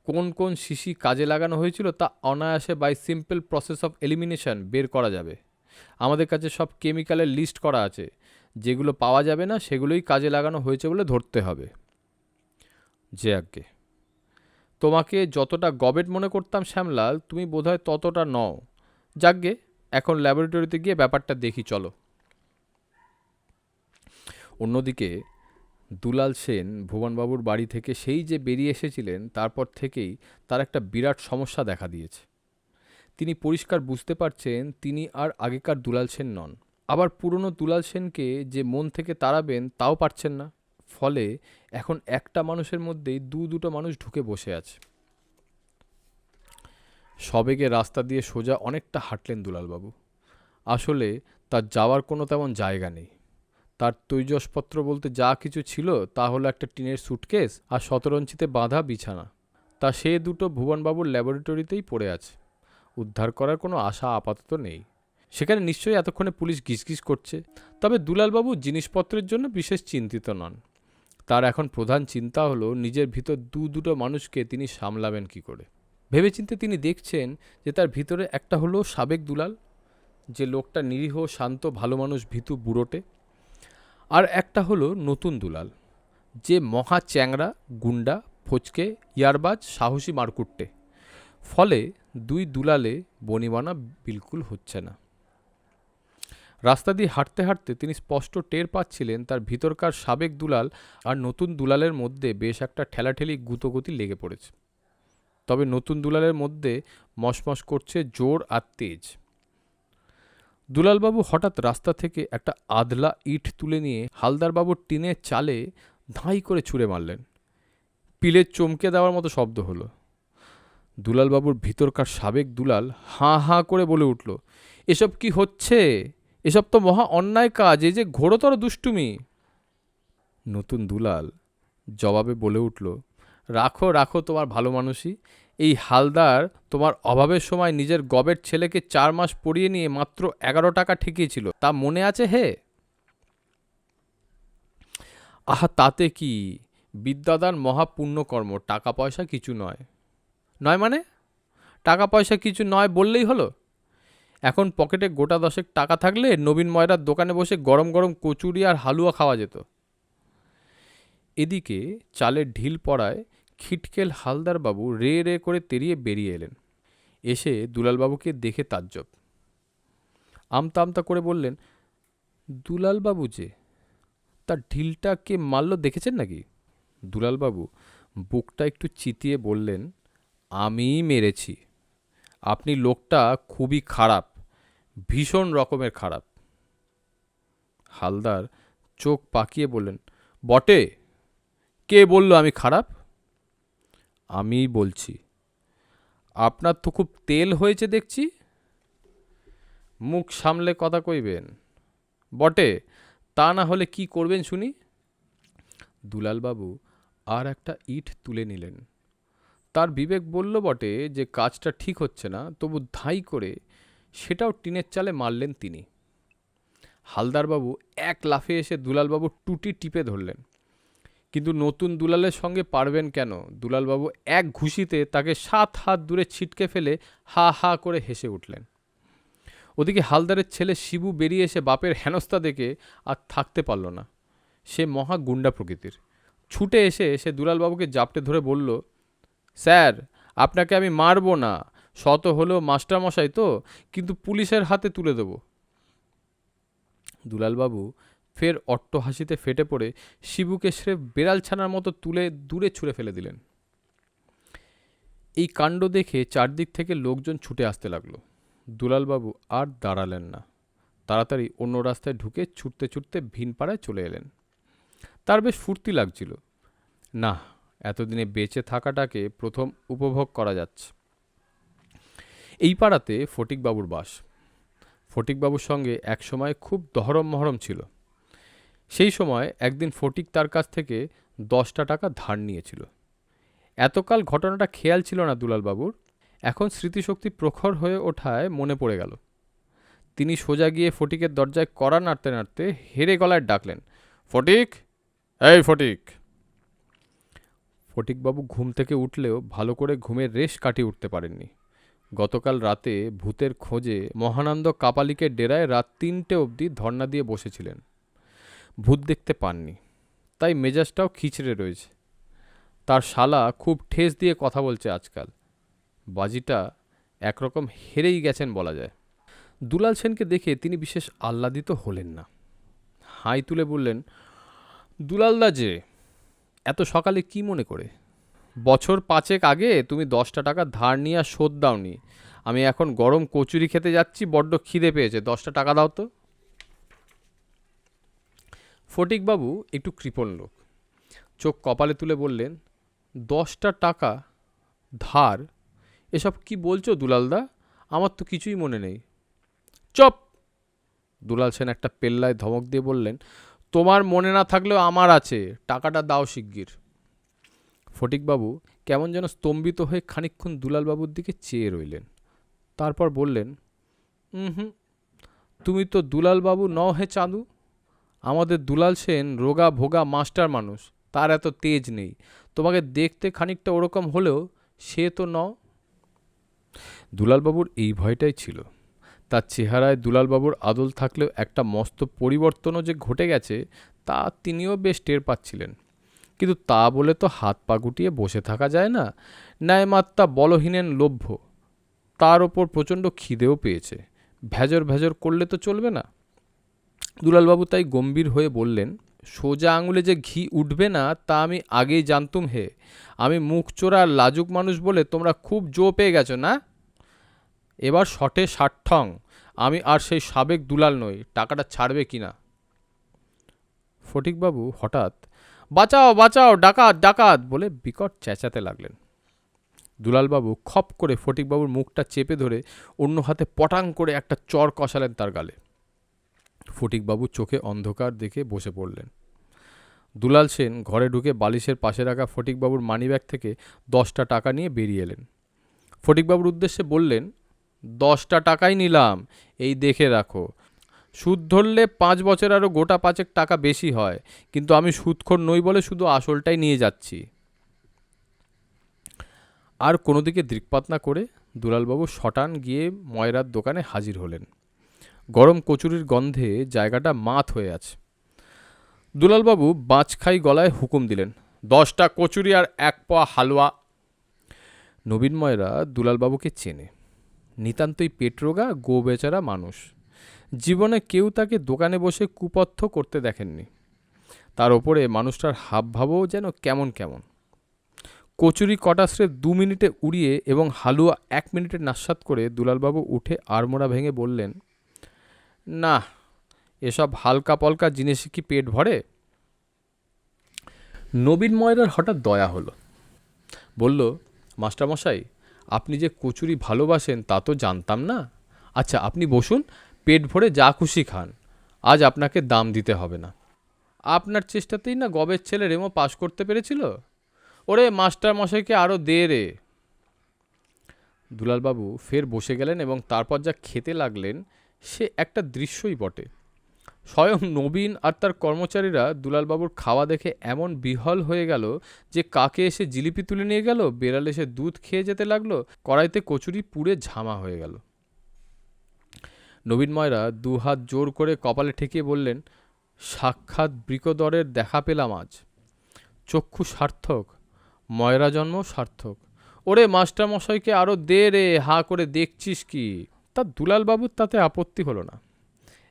কোন কোন শিশি কাজে লাগানো হয়েছিল তা অনায়াসে by simple process of elimination বের করা যাবে। আমাদের কাছে সব কেমিক্যালের লিস্ট করা আছে। যেগুলো পাওয়া যাবে না সেগুলোই কাজে লাগানো হয়েছে বলে ধরতে হবে। যে আজ্ঞে, তোমাকে যতটা গবেট মনে করতাম শ্যামলাল, তুমি বোধহয় ততটা নও। যাকগে, এখন ল্যাবরেটরিতে গিয়ে ব্যাপারটা দেখি চলো। অন্যদিকে দুলাল সেন ভুবনবাবুর বাড়ি থেকে সেই যে বেরিয়ে এসেছিলেন, তারপর থেকেই তার একটা বিরাট সমস্যা দেখা দিয়েছে। তিনি পরিষ্কার বুঝতে পারছেন তিনি আর আগেকার দুলাল সেন নন। আবার পুরনো দুলাল সেনকে যে মন থেকে তাড়াবেন তাও পারছেন না। ফলে এখন একটা মানুষের মধ্যেই দুটো মানুষ ঢুকে বসে আছে। সবেগে রাস্তা দিয়ে সোজা অনেকটা হাঁটলেন দুলালবাবু। আসলে তার যাওয়ার কোনো তেমন জায়গা নেই। তার তৈজসপত্র বলতে যা কিছু ছিল তা হলো একটা টিনের সুটকেস আর শতরঞ্চিতে বাঁধা বিছানা। তা সে দুটো ভুবনবাবুর ল্যাবরেটরিতেই পড়ে আছে। উদ্ধার করার কোনো আশা আপাতত নেই। সেখানে নিশ্চয়ই এতক্ষণে পুলিশ গিজগিজ করছে। তবে দুলালবাবু জিনিসপত্রের জন্য বিশেষ চিন্তিত নন। তার এখন প্রধান চিন্তা হলো নিজের ভিতর দুটো মানুষকে তিনি সামলাবেন কি করে। ভেবেচিন্তে তিনি দেখছেন যে তার ভিতরে একটা হলো সাবেক দুলাল, যে লোকটা নিরীহ শান্ত ভালো মানুষ ভীতু বুড়োটে, আর একটা হলো নতুন দুলাল, যে মহা চ্যাংড়া গুন্ডা ফচকে ইয়ারবাজ সাহসী মারকুট্টে। ফলে দুই দুলালে বনিবনা বিলকুল হচ্ছে না। রাস্তা দিয়ে হাঁটতে হাঁটতে তিনি স্পষ্ট টের পাচ্ছিলেন তার ভিতরকার সাবেক দুলাল আর নতুন দুলালের মধ্যে বেশ একটা ঠেলাঠেলি গুতোগতি লেগে পড়েছে। তবে নতুন দুলালের মধ্যে মশমশ করছে জোর আর তেজ। দুলালবাবু হঠাৎ রাস্তা থেকে একটা আধলা ইট তুলে নিয়ে হালদারবাবুর টিনের চালে ধাঁই করে ছুঁড়ে মারলেন। পিলের চমকে দেওয়ার মতো শব্দ হলো। দুলালবাবুর ভিতরকার সাবেক দুলাল হাঁ হাঁ করে বলে উঠল, এসব কি হচ্ছে? এসব তো মহা অন্যায় কাজ, এই যে ঘোরতর দুষ্টুমি। নতুন দুলাল জবাবে বলে উঠল, রাখো রাখো তোমার ভালো মানুষই। এই হালদার তোমার অভাবের সময় নিজের গবের ছেলেকে 4 মাস পড়িয়ে নিয়ে মাত্র 11 টাকা ঠেকিয়েছিল, তা মনে আছে হে? আহা, তাতে কি? বিদ্যাদান মহা পুণ্যকর্ম, টাকা পয়সা কিছু নয়। নয় মানে? টাকা পয়সা কিছু নয় বললেই হলো? এখন পকেটে গোটা 10 টাকা থাকলে নবীন ময়রার দোকানে বসে গরম গরম কচুরি আর হালুয়া খাওয়া যেত। এদিকে চালের ঢিল পড়ায় খিটকেল হালদারবাবু রে রে করে তেড়িয়ে বেরিয়ে এলেন। এসে দুলালবাবুকে দেখে তাজ্জব। আমতা আমতা করে বললেন, দুলালবাবু যে, তার ঢিলটা কে মারল দেখেছেন নাকি? দুলালবাবু বুকটা একটু চিতিয়ে বললেন, আমিই মেরেছি। আপনি লোকটা খুবই খারাপ, ভীষণ রকমের খারাপ। হালদার চোখ পাকিয়ে বললেন, বটে? কে বলল আমি খারাপ? আমিই বলছি। আপনার তো খুব তেল হয়েছে দেখছি। মুখ সামলে কথা কইবেন। বটে, তা না হলে কি করবেন শুনি? দুলালবাবু আর একটা ইট তুলে নিলেন। তার বিবেক বলল বটে যে কাজটা ঠিক হচ্ছে না, তবু ধাই করে সেটাও টিনের চালে মারলেন তিনি। হালদারবাবু এক লাফে এসে দুলালবাবুর টুটি টিপে ধরলেন, কিন্তু নতুন দুলালের সঙ্গে পারবেন কেন? দুলালবাবু এক ঘুষিতে তাকে 7 হাত দূরে ছিটকে ফেলে হা হা করে হেসে উঠলেন। ওদিকে হালদারের ছেলে শিবু বেরিয়ে এসে বাপের হেনস্থা দেখে আর থাকতে পারল না। সে মহা গুন্ডা প্রকৃতির। ছুটে এসে সে দুলালবাবুকে জাপটে ধরে বলল, স্যার, আপনাকে আমি মারবো না, শত হলেও মাস্টারমশাই তো, কিন্তু পুলিশের হাতে তুলে দেব। দুলালবাবু ফের অট্টহাসিতে ফেটে পড়ে শিবুকে স্রেফ বেড়াল ছানার মতো তুলে দূরে ছুঁড়ে ফেলে দিলেন। এই কাণ্ড দেখে চারদিক থেকে লোকজন ছুটে আসতে লাগলো। দুলালবাবু আর দাঁড়ালেন না, তাড়াতাড়ি অন্য রাস্তায় ঢুকে ছুটতে ছুটতে ভিনপাড়ায় চলে এলেন। তার বেশ ফুর্তি লাগছিল। না, এতদিনে বেঁচে থাকাটাকে প্রথম উপভোগ করা যাচ্ছে। এই পাড়াতে ফটিকবাবুর বাস। ফটিকবাবুর সঙ্গে একসময় খুব দহরম মহরম ছিল। সেই সময় একদিন ফটিক তার কাছ থেকে 10টা টাকা ধার নিয়েছিল। এতকাল ঘটনাটা খেয়াল ছিল না দুলালবাবুর। এখন স্মৃতিশক্তি প্রখর হয়ে ওঠায় মনে পড়ে গেল। তিনি সোজা গিয়ে ফটিকের দরজায় কড়া নাড়তে নাড়তে হেরে গলায় ডাকলেন, ফটিক, এই ফটিক। ফটিকবাবু ঘুম থেকে উঠলেও ভালো করে ঘুমের রেশ কাটিয়ে উঠতে পারেননি। গতকাল রাতে ভূতের খোঁজে মহানন্দ কাপালিকের ডেরায় রাত 3টে অবধি ধর্না দিয়ে বসেছিলেন। ভূত দেখতে পাননি, তাই মেজাজটাও খিচড়ে রয়েছে। তার শালা খুব ঠেস দিয়ে কথা বলছে আজকাল। বাজিটা একরকম হেরেই গেছেন বলা যায়। দুলাল সেনকে দেখে তিনি বিশেষ আহ্লাদিত হলেন না। হাই তুলে বললেন, দুলালদা যে, এত সকালে কি মনে করে? বছর 5 আগে তুমি 10টা টাকা ধার নিয়ে আর শোধ দাওনি। আমি এখন গরম কচুরি খেতে যাচ্ছি, বড্ড খিদে পেয়েছে, 10টা টাকা দাও তো। ফটিকবাবু একটু কৃপণ লোক, চোখ কপালে তুলে বললেন, 10টা টাকা ধার? এসব কি বলছো দুলালদা? আমার তো কিছুই মনে নেই। চপ! দুলাল সেন একটা পেল্লায় ধমক দিয়ে বললেন, তোমার মনে না থাকলেও আমার আছে, টাকাটা দাও শিগগির। ফটিকবাবু কেমন যেন স্তম্ভিত হয়ে খানিকক্ষণ দুলালবাবুর দিকে চেয়ে রইলেন। তারপর বললেন, হুম, তুমি তো দুলালবাবু নও হে চাঁদু। আমাদের দুলাল সেন রোগা ভোগা মাস্টার মানুষ, তার এত তেজ নেই। তোমাকে দেখতে খানিকটা ওরকম হলেও সে তো নও। দুলালবাবুর এই ভয়টাই ছিল। তার চেহারায় দুলালবাবুর আদল থাকলেও একটা মস্ত পরিবর্তনও যে ঘটে গেছে তা তিনিও বেশ টের পাচ্ছিলেন। কিন্তু তা বলে তো হাত পা গুটিয়ে বসে থাকা যায় না। ন্যায়মাত্রা বলহীনেন লভ্য। তার ওপর প্রচণ্ড খিদেও পেয়েছে, ভেজর ভেজর করলে তো চলবে না। দুলালবাবু তাই গম্ভীর হয়ে বললেন, সোজা আঙুলে যে ঘি উঠবে না তা আমি আগেই জানতুম হে। আমি মুখ চোরা লাজুক মানুষ বলে তোমরা খুব জো পেয়ে গেছো না? এবার শটে 60 আমি আর সেই সাবেক দুলাল নই, টাকাটা ছাড়বে কিনা? ফটিকবাবু হঠাৎ বাঁচাও বাঁচাও, ডাকাত ডাকাত বলে বিকট চেঁচাতে লাগলেন। দুলালবাবু খপ করে ফটিকবাবুর মুখটা চেপে ধরে অন্য হাতে পটাং করে একটা চর কষালেন তার গালে। ফটিকবাবু চোখে অন্ধকার দেখে বসে পড়লেন। দুলাল সেন ঘরে ঢুকে বালিশের পাশে রাখা ফটিকবাবুর মানিব্যাগ থেকে 10টা টাকা নিয়ে বেরিয়ে এলেন। ফটিকবাবুর উদ্দেশ্যে বললেন, 10টা টাকাই নিলাম, এই দেখে রাখো। সুদ ধরলে 5 বছর আরও গোটা 5 টাকা বেশি হয়, কিন্তু আমি সুদখোর নই বলে শুধু আসলটাই নিয়ে যাচ্ছি। আর কোনো দিকে দৃকপাত না করে দুলালবাবু শটান গিয়ে ময়রার দোকানে হাজির হলেন। গরম কচুরির গন্ধে জায়গাটা মাত হয়ে আছে। দুলালবাবু বাঁচখাই গলায় হুকুম দিলেন, 10টা কচুরি আর 1 পোয়া হালুয়া। নবীন ময়রা দুলালবাবুকে চেনে। নিতান্তই পেটরোগা গো বেচারা মানুষ। জীবনে কেউ তাকে দোকানে বসে কুপথ্য করতে দেখেননি। তার ওপরে মানুষটার হাবভাবও যেন কেমন কেমন। কচুরি কটা স্রেফ 2 মিনিটে উড়িয়ে এবং হালুয়া 1 মিনিটে নাস্বাদ করে দুলালবাবু উঠে আড়মোড়া ভেঙে বললেন, না, এসব হালকা পলকা জিনিসে কি পেট ভরে? নবীন ময়রার হঠাৎ দয়া হলো। বলল, মাস্টারমশাই, আপনি যে কচুরি ভালোবাসেন তা তো জানতাম না। আচ্ছা, আপনি বসুন, পেট ভরে যা খুশি খান, আজ আপনাকে দাম দিতে হবে না। আপনার চেষ্টাতেই না গবের ছেলে রেমো পাশ করতে পেরেছিল। ওরে মাস্টারমশাইকে আরও দে রে। দুলালবাবু ফের বসে গেলেন এবং তারপর যা খেতে লাগলেন সে একটা দৃশ্যই বটে। স্বয়ং নবীন আর তার কর্মচারীরা দুলালবাবুর খাওয়া দেখে এমন বিহ্বল হয়ে গেল যে কাকে এসে জিলিপি তুলে নিয়ে গেল, বেড়াল এসে দুধ খেয়ে যেতে লাগলো, কড়াইতে কচুরি পুড়ে ঝামা হয়ে গেল। নবীন ময়রা 2 হাত জোর করে কপালে ঠেকিয়ে বললেন, সাক্ষাৎ বৃকদরের দেখা পেলাম আজ। চক্ষু সার্থক, ময়রা জন্ম সার্থক। ওরে মাস্টারমশাইকে আরও দে রে, হা করে দেখছিস কি? তা দুলালবাবুর তাতে আপত্তি হলো না।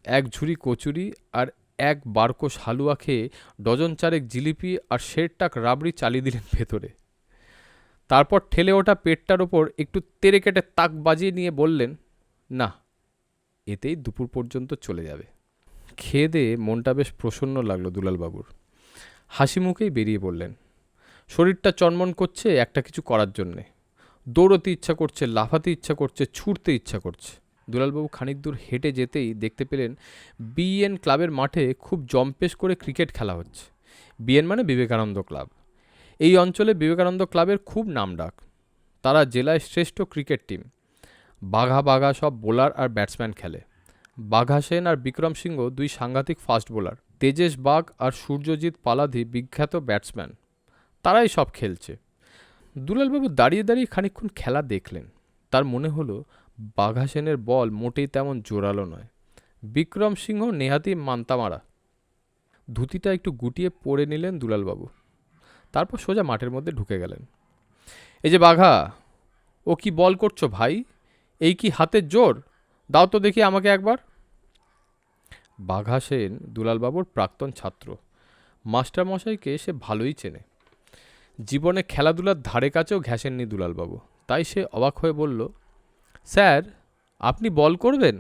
1 ঝুড়ি কচুরি আর 1 বারকোশ হালুয়া খেয়ে ডজন চারেক জিলিপি আর 1.5 টাক রাবড়ি চালিয়ে দিলেন ভেতরে। তারপর ঠেলে ওঠা পেটটার ওপর একটু তেড়ে কেটে তাক বাজিয়ে নিয়ে বললেন, না, এতেই দুপুর পর্যন্ত চলে যাবে। খেয়ে দিয়ে মনটা বেশ প্রসন্ন লাগলো দুলালবাবুর। হাসি মুখেই বেরিয়ে পড়লেন। শরীরটা চনমন করছে একটা কিছু করার জন্যে। দৌড়তে ইচ্ছা করছে, লাফাতে ইচ্ছা করছে, ছুটতে ইচ্ছা করছে। দুলালবাবু খানিক দূর হেঁটে যেতেই দেখতে পেলেন বিএন ক্লাবের মাঠে খুব জম্পেশ করে ক্রিকেট খেলা হচ্ছে। বিএন মানে বিবেকানন্দ ক্লাব। এই অঞ্চলে বিবেকানন্দ ক্লাবের খুব নামডাক। তারা জেলায় শ্রেষ্ঠ ক্রিকেট টিম। বাঘা বাঘা সব বোলার আর ব্যাটসম্যান খেলে। বাঘা সেন আর বিক্রম সিংহ 2 সাংঘাতিক ফাস্ট বোলার। তেজেশ বাগ আর সূর্যজিৎ পালাধি বিখ্যাত ব্যাটসম্যান। তারাই সব খেলছে। দুলালবাবু দাঁড়িয়ে দাঁড়িয়ে খানিকক্ষণ খেলা দেখলেন। তার মনে হলো বাঘা সেনের বল মোটেই তেমন জোরালো নয়। বিক্রম সিংহ নেহাতি মান্তামারা। ধুতিটা একটু গুটিয়ে পরে নিলেন দুলালবাবু। তারপর সোজা মাঠের মধ্যে ঢুকে গেলেন। এই যে বাঘা, ও কি বল করছো ভাই? এই কি হাতের জোর? দাও তো দেখি আমাকে একবার। বাঘা সেন দুলালবাবুর প্রাক্তন ছাত্র। মাস্টারমশাইকে সে ভালোই চেনে। জীবনে খেলাধুলার ধারে কাছেও ঘেঁষেননি দুলালবাবু। তাই সে অবাক হয়ে বলল, স্যার, আপনি বল করবেন?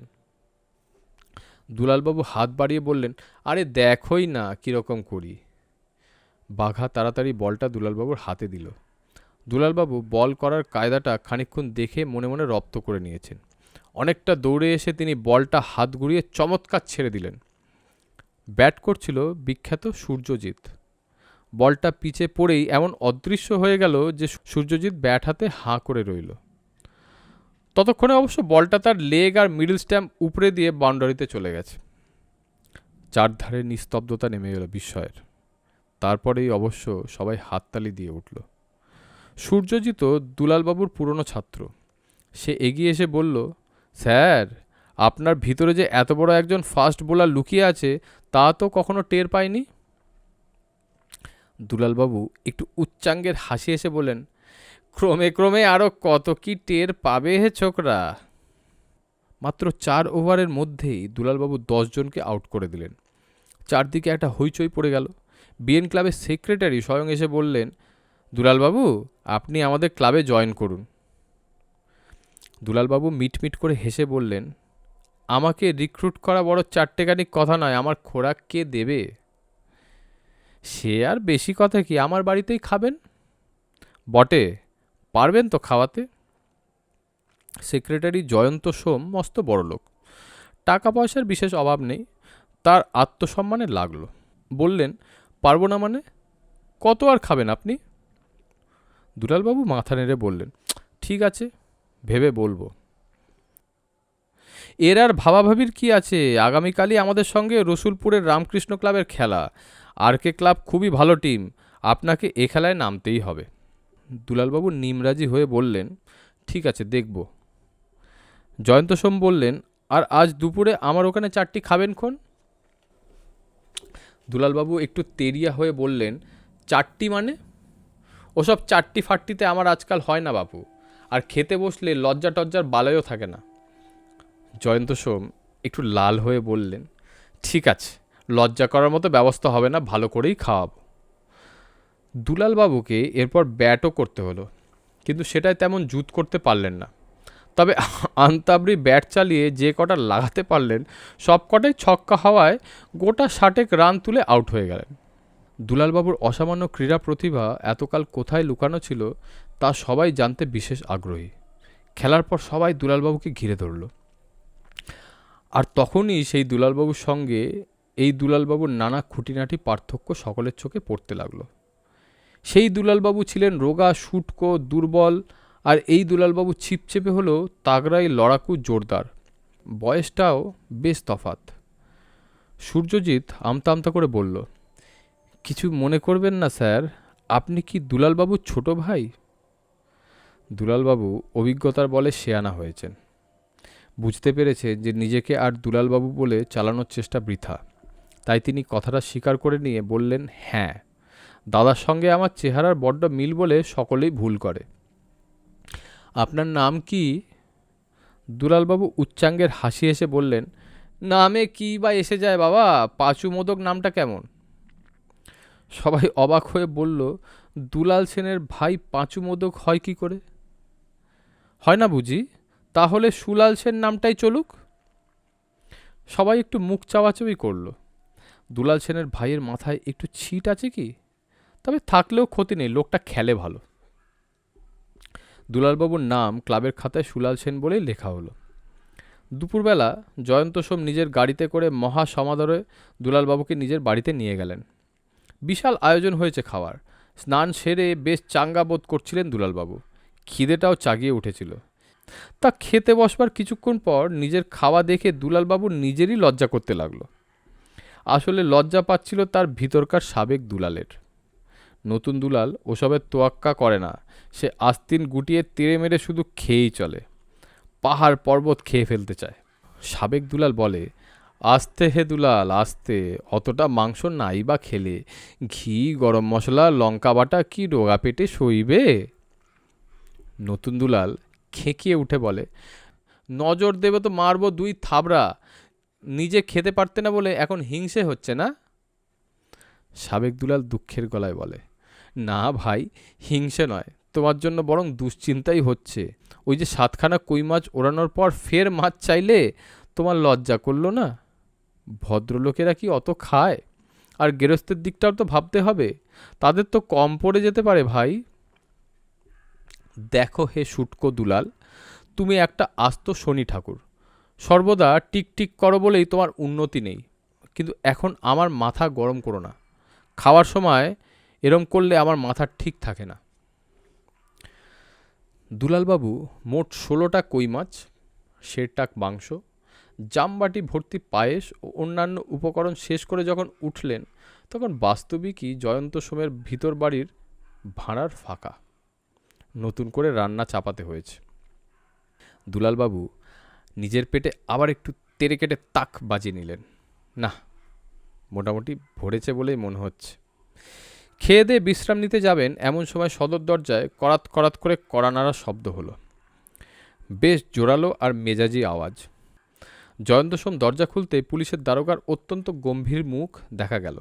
দুলালবাবু হাত বাড়িয়ে বললেন, আরে দেখোই না কীরকম করি। বাঘা তাড়াতাড়ি বলটা দুলালবাবুর হাতে দিল। দুলালবাবু বল করার কায়দাটা খানিকক্ষণ দেখে মনে মনে রপ্ত করে নিয়েছেন। অনেকটা দৌড়ে এসে তিনি বলটা হাত ঘুরিয়ে চমৎকার ছেড়ে দিলেন। ব্যাট করছিল বিখ্যাত সূর্যজিৎ। বলটা পিচে পড়েই এমন অদৃশ্য হয়ে গেল যে সূর্যজিৎ ব্যাট হাতে হাঁ করে রইল। ততক্ষণে অবশ্য বলটা তার লেগ আর মিডল স্ট্যাম্প উপরে দিয়ে বাউন্ডারিতে চলে গেছে। চারধারে নিস্তব্ধতা নেমে গেল বিস্ময়ের। তারপরেই অবশ্য সবাই হাততালি দিয়ে উঠল। সূর্যজিৎও দুলালবাবুর পুরনো ছাত্র। সে এগিয়ে এসে বলল, স্যার, আপনার ভিতরে যে এত বড় একজন ফাস্ট বোলার লুকিয়ে আছে তা তো কখনো টের পাইনি। দুলালবাবু একটু উচ্চাঙ্গের হাসি এসে বললেন, ক্রমে ক্রমে আরও কত কি টের পাবে হে ছোকরা। মাত্র 4 ওভারের মধ্যেই দুলালবাবু 10 জনকে আউট করে দিলেন। চারদিকে একটা হইচই পড়ে গেল। বিএন ক্লাবের সেক্রেটারি স্বয়ং এসে বললেন, দুলালবাবু, আপনি আমাদের ক্লাবে জয়েন করুন। দুলালবাবু মিটমিট করে হেসে বললেন, আমাকে রিক্রুট করা বড় চারটেখানিক কথা নয়, আমার খোরাক কে দেবে? সে আর বেশি কথা কি, আমার বাড়িতেই খাবেন। বটে, পারবেন তো খাওয়াতে? সেক্রেটারি জয়ন্ত সোম মস্ত বড় লোক। টাকা পয়সার বিশেষ অভাব নেই। তার আত্মসম্মানে লাগলো। বললেন, পারবো না মানে? কত আর খাবেন আপনি? দুলালবাবু মাথা নেড়ে বললেন, ঠিক আছে, ভেবে বলবো। এর আর ভাবাভাবির কি আছে? আগামীকালই আমাদের সঙ্গে রসুলপুরের রামকৃষ্ণ ক্লাবের খেলা। আর কে ক্লাব খুবই ভালো টিম, আপনাকে এ খেলায় নামতেই হবে। দুলালবাবু নিমরাজি হয়ে বললেন, ঠিক আছে, দেখব। জয়ন্ত সোম বললেন, আর আজ দুপুরে আমার ওখানে 4টি খাবেন খন? দুলালবাবু একটু তেরিয়া হয়ে বললেন, 4টি মানে? ওসব 4টি ফাটটিতে আমার আজকাল হয় না বাপু। আর খেতে বসলে লজ্জা টজ্জার বালাইও থাকে না। জয়ন্ত সোম একটু লাল হয়ে বললেন, ঠিক আছে, লজ্জা করার মতো ব্যবস্থা হবে না, ভালো করেই খাওয়াবো। দুলালবাবুকে এরপর ব্যাটও করতে হলো, কিন্তু সেটাই তেমন জুত করতে পারলেন না। তবে আন্তাবড়ি ব্যাট চালিয়ে যে কটা লাগাতে পারলেন সব কটাই ছক্কা হওয়ায় গোটা 60 রান তুলে আউট হয়ে গেলেন। দুলালবাবুর অসামান্য ক্রীড়া প্রতিভা এতকাল কোথায় লুকানো ছিল তা সবাই জানতে বিশেষ আগ্রহী। খেলার পর সবাই দুলালবাবুকে ঘিরে ধরল। আর তখনই সেই দুলালবাবুর সঙ্গে এই দুলালবাবুর নানা খুঁটিনাটি পার্থক্য সকলের চোখে পড়তে লাগলো। সেই দুলালবাবু ছিলেন রোগা, শুটকো, দুর্বল, আর এই দুলালবাবু ছিপছেপে হলেও তাগড়াই, লড়াকু, জোরদার। বয়সটাও বেশ তফাত। সূর্যজিৎ আমতা আমতা করে বলল, কিছু মনে করবেন না স্যার, আপনি কি দুলালবাবুর ছোট ভাই? দুলালবাবু অভিজ্ঞতার বলে শেয়ানা হয়েছেন, বুঝতে পেরেছে যে নিজেকে আর দুলালবাবু বলে চালানোর চেষ্টা বৃথা। তাই তিনি কথাটা স্বীকার করে নিয়ে বললেন, হ্যাঁ, দাদার সঙ্গে আমার চেহারার বড্ড মিল বলে সকলেই ভুল করে। আপনার নাম কি? দুলালবাবু উচ্চাঙ্গের হাসি হেসে বললেন, নামে কী বা এসে যায় বাবা, পাঁচু মোদক নামটা কেমন? সবাই অবাক হয়ে বলল, দুলাল সেনের ভাই পাঁচু মোদক হয় কি করে? হয় না বুঝি? তাহলে সুলাল সেন নামটাই চলুক। সবাই একটু মুখ চাওয়াচাওয়ি করল। দুলাল সেনের ভাইয়ের মাথায় একটু ছিট আছে কি? তবে থাকলেও ক্ষতি নেই, লোকটা খেলে ভালো। দুলালবাবুর নাম ক্লাবের খাতায় সুলাল সেন বলেই লেখা হলো। দুপুরবেলা জয়ন্ত সোম নিজের গাড়িতে করে মহা সমাদরে দুলালবাবুকে নিজের বাড়িতে নিয়ে গেলেন। বিশাল আয়োজন হয়েছে খাওয়ার। স্নান সেরে বেশ চাঙ্গা বোধ করছিলেন দুলালবাবু। খিদেটাও চাগিয়ে উঠেছিল। তা খেতে বসবার কিছুক্ষণ পর নিজের খাওয়া দেখে দুলালবাবু নিজেরই লজ্জা করতে লাগলো। আসলে লজ্জা পাচ্ছিল তার ভিতরকার সাবেক দুলালের। নতুন দুলাল ওসবের তোয়াক্কা করে না, সে আস্তিন গুটিয়ে তেড়ে মেরে শুধু খেয়েই চলে, পাহাড় পর্বত খেয়ে ফেলতে চায়। সাবেক দুলাল বলে, আস্তে হে দুলাল আস্তে, অতটা মাংস নাই বা খেলে, ঘি, গরম মশলা, লঙ্কা বাটা কি রোগা পেটে সইবে? নতুন দুলাল খেঁকিয়ে উঠে বলে, নজর দেবে তো মারবো দুই থাবড়া, নিজে খেতে পারতে না বলে এখন হিংসে হচ্ছে না? সাবেক দুলাল দুঃখের গলায় বলে, না ভাই, হিংসে নয়, তোমার জন্য বরং দুশ্চিন্তাই হচ্ছে। ওই যে 7খানা কই মাছ ওড়ানোর পর ফের মাছ চাইলে তোমার লজ্জা করলো না? ভদ্রলোকেরা কি অত খায়? আর গেরস্তের দিকটাও তো ভাবতে হবে, তাদের তো কম পড়ে যেতে পারে ভাই। দেখো হে শুটকো দুলাল, তুমি একটা আস্ত শনি ঠাকুর, সর্বদা টিকটিক করো বলেই তোমার উন্নতি নেই। কিন্তু এখন আমার মাথা গরম করো না, খাওয়ার সময় এরম করলে আমার মাথা ঠিক থাকে না। দুলালবাবু মোট 16টা কই মাছ, সেরটাক মাংস, জামবাটি ভর্তি পায়েস ও অন্যান্য উপকরণ শেষ করে যখন উঠলেন, তখন বাস্তবিকই জয়ন্ত সোমের ভিতর বাড়ির ভাঁড়ার ফাঁকা। নতুন করে রান্না চাপাতে হয়েছে। দুলালবাবু নিজের পেটে আবার একটু তেড়ে কেটে তাক বাজিয়ে নিলেন। না, মোটামুটি ভরেছে বলেই মনে হচ্ছে। খেয়ে দিয়ে বিশ্রাম নিতে যাবেন এমন সময় সদর দরজায় করাত করাত করে কড়া নাড়ার শব্দ হলো। বেশ জোরালো আর মেজাজি আওয়াজ। জয়ন্ত সোম দরজা খুলতে পুলিশের দারোগার অত্যন্ত গম্ভীর মুখ দেখা গেল।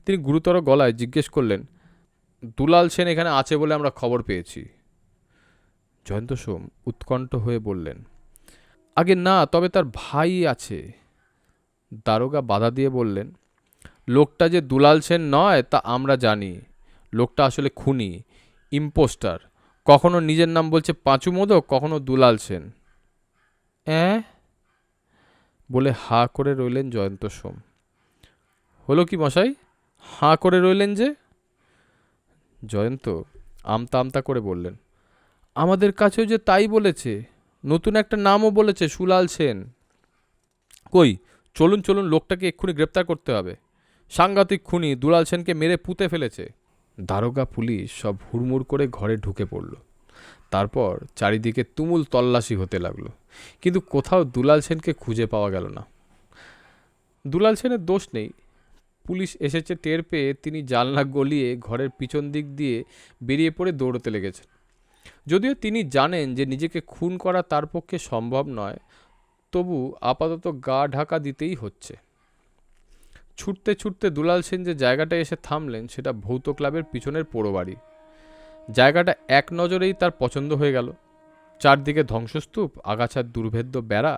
তিনি গুরুতর গলায় জিজ্ঞেস করলেন, দুলাল সেন এখানে আছে বলে আমরা খবর পেয়েছি। জয়ন্ত সোম উৎকণ্ঠ হয়ে বললেন, আগে না, তবে তার ভাই আছে। দারোগা বাধা দিয়ে বললেন, লোকটা যে দুলাল সেন নয় তা আমরা জানি। লোকটা আসলে খুনি, ইম্পোস্টার। কখনো নিজের নাম বলছে পাঁচু মোদক, কখনো দুলাল সেন। অ্যাঁ বলে হাঁ করে রইলেন জয়ন্ত সোম। হলো কি মশাই, হাঁ করে রইলেন যে? জয়ন্ত আমতা আমতা করে বললেন, আমাদের কাছেও যে তাই বলেছে, নতুন একটা নামও বলেছে, সুলাল সেন। কই, চলুন চলুন, লোকটাকে এক্ষুনি গ্রেপ্তার করতে হবে। সাংঘাতিক খুনি, দুলাল সেনকে মেরে পুঁতে ফেলেছে। দারোগা পুলিশ সব হুড়মুড় করে ঘরে ঢুকে পড়ল। তারপর চারিদিকে তুমুল তল্লাশি হতে লাগলো, কিন্তু কোথাও দুলাল সেনকে খুঁজে পাওয়া গেল না। দুলাল সেনের দোষ নেই। পুলিশ এসেছে টের পেয়ে তিনি জানলা গলিয়ে ঘরের পিছন দিক দিয়ে বেরিয়ে পড়ে দৌড়তে লেগেছেন। যদিও তিনি জানেন যে নিজেকে খুন করা তার পক্ষে সম্ভব নয়, তবু আপাতত গা ঢাকা দিতেই হচ্ছে। ছুটতে ছুটতে দুলাল সেন যে জায়গাটায় এসে থামলেন সেটা ভৌত ক্লাবের পিছনের পোড়ো বাড়ি। জায়গাটা এক নজরেই তার পছন্দ হয়ে গেল। চারদিকে ধ্বংসস্তূপ, আগাছার দুর্ভেদ্য বেড়া,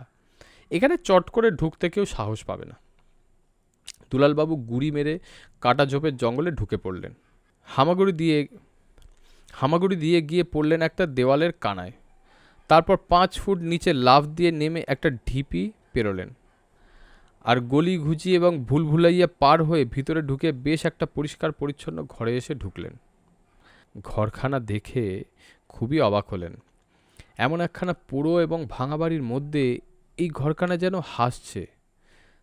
এখানে চট করে ঢুকতে কেউ সাহস পাবে না। দুলালবাবু গুড়ি মেরে কাটা ঝোপের জঙ্গলে ঢুকে পড়লেন। হামাগুড়ি দিয়ে গিয়ে পড়লেন একটা দেওয়ালের কানায়। তারপর 5 ফুট নিচে লাফ দিয়ে নেমে একটা ঢিপি পেরোলেন, আর গলি ঘুচি এবং ভুলভুলাইয়া পার হয়ে ভিতরে ঢুকে বেশ একটা পরিষ্কার পরিচ্ছন্ন ঘরে এসে ঢুকলেন। ঘরখানা দেখে খুবই অবাক হলেন। এমন একখানা পুরো এবং ভাঙা বাড়ির মধ্যে এই ঘরখানা যেন হাসছে।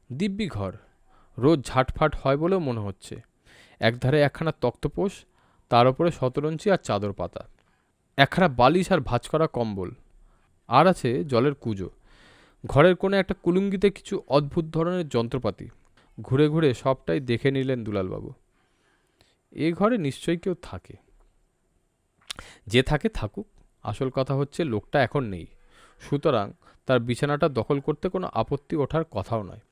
দিব্যি ঘর, রোজ ঝাটফাট হয় বলেও মনে হচ্ছে। একধারে একখানা তক্তপোষ, তার উপরে শতরঞ্চি আর চাদর পাতা, একখানা বালিশ আর ভাঁজ করা কম্বল, আর আছে জলের কুজো। ঘরের কোণে একটা কুলুঙ্গিতে কিছু অদ্ভুত ধরনের যন্ত্রপাতি। ঘুরে ঘুরে সবটাই দেখে নিলেন দুলালবাবু। এ ঘরে নিশ্চয়ই কেউ থাকে। যে থাকে থাকুক, আসল কথা হচ্ছে লোকটা এখন নেই, সুতরাং তার বিছানাটা দখল করতে কোনো আপত্তি ওঠার কথাও নয়।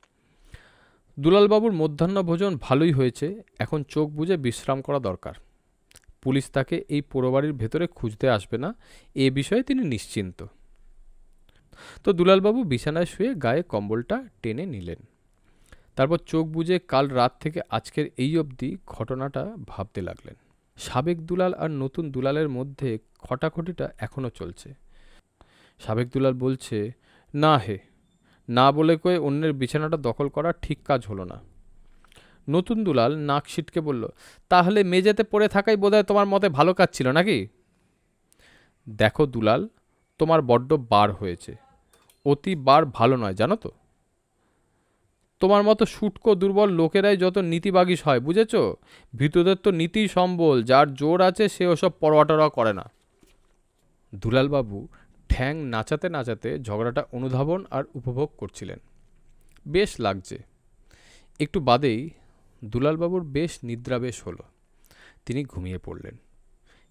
দুলালবাবুর মধ্যাহ্ন ভোজন ভালোই হয়েছে, এখন চোখ বুজে বিশ্রাম করা দরকার। পুলিশ তাকে এই পোড়োবাড়ির ভেতরে খুঁজতে আসবে না, এ বিষয়ে তিনি নিশ্চিন্ত। তো দুলালবাবু বিছানায় শুয়ে গায়ে কম্বলটা টেনে নিলেন। তারপর চোখ বুজে কাল রাত থেকে আজকের এই অবধি ঘটনাটা ভাবতে লাগলেন। সাবেক দুলাল আর নতুন দুলালের মধ্যে খটাখটিটা এখনও চলছে। সাবেক দুলাল বলছে, না হে, না বলে কয়ে অন্যের বিছানাটা দখল করা ঠিক কাজ হলো না। নতুন দুলাল নাক সিটকে বলল, তাহলে মেঝেতে পড়ে থাকাই বোধহয় তোমার মতে ভালো কাজ ছিল নাকি? দেখো দুলাল, তোমার বড্ড বার হয়েছে, অতি বার ভালো নয় জানো তো। তোমার মতো শুটকো দুর্বল লোকেরাই যত নীতিবাগীশ হয়, বুঝেছ? ভীতুদের তো নীতি সম্বল, যার জোর আছে সে ওসব পরোয়া করে না। দুলালবাবু ঠ্যাং নাচাতে নাচাতে ঝগড়াটা অনুধাবন আর উপভোগ করছিলেন। বেশ লাগছে। একটু বাদেই দুলালবাবুর বেশ নিদ্রাবেশ হলো। তিনি ঘুমিয়ে পড়লেন।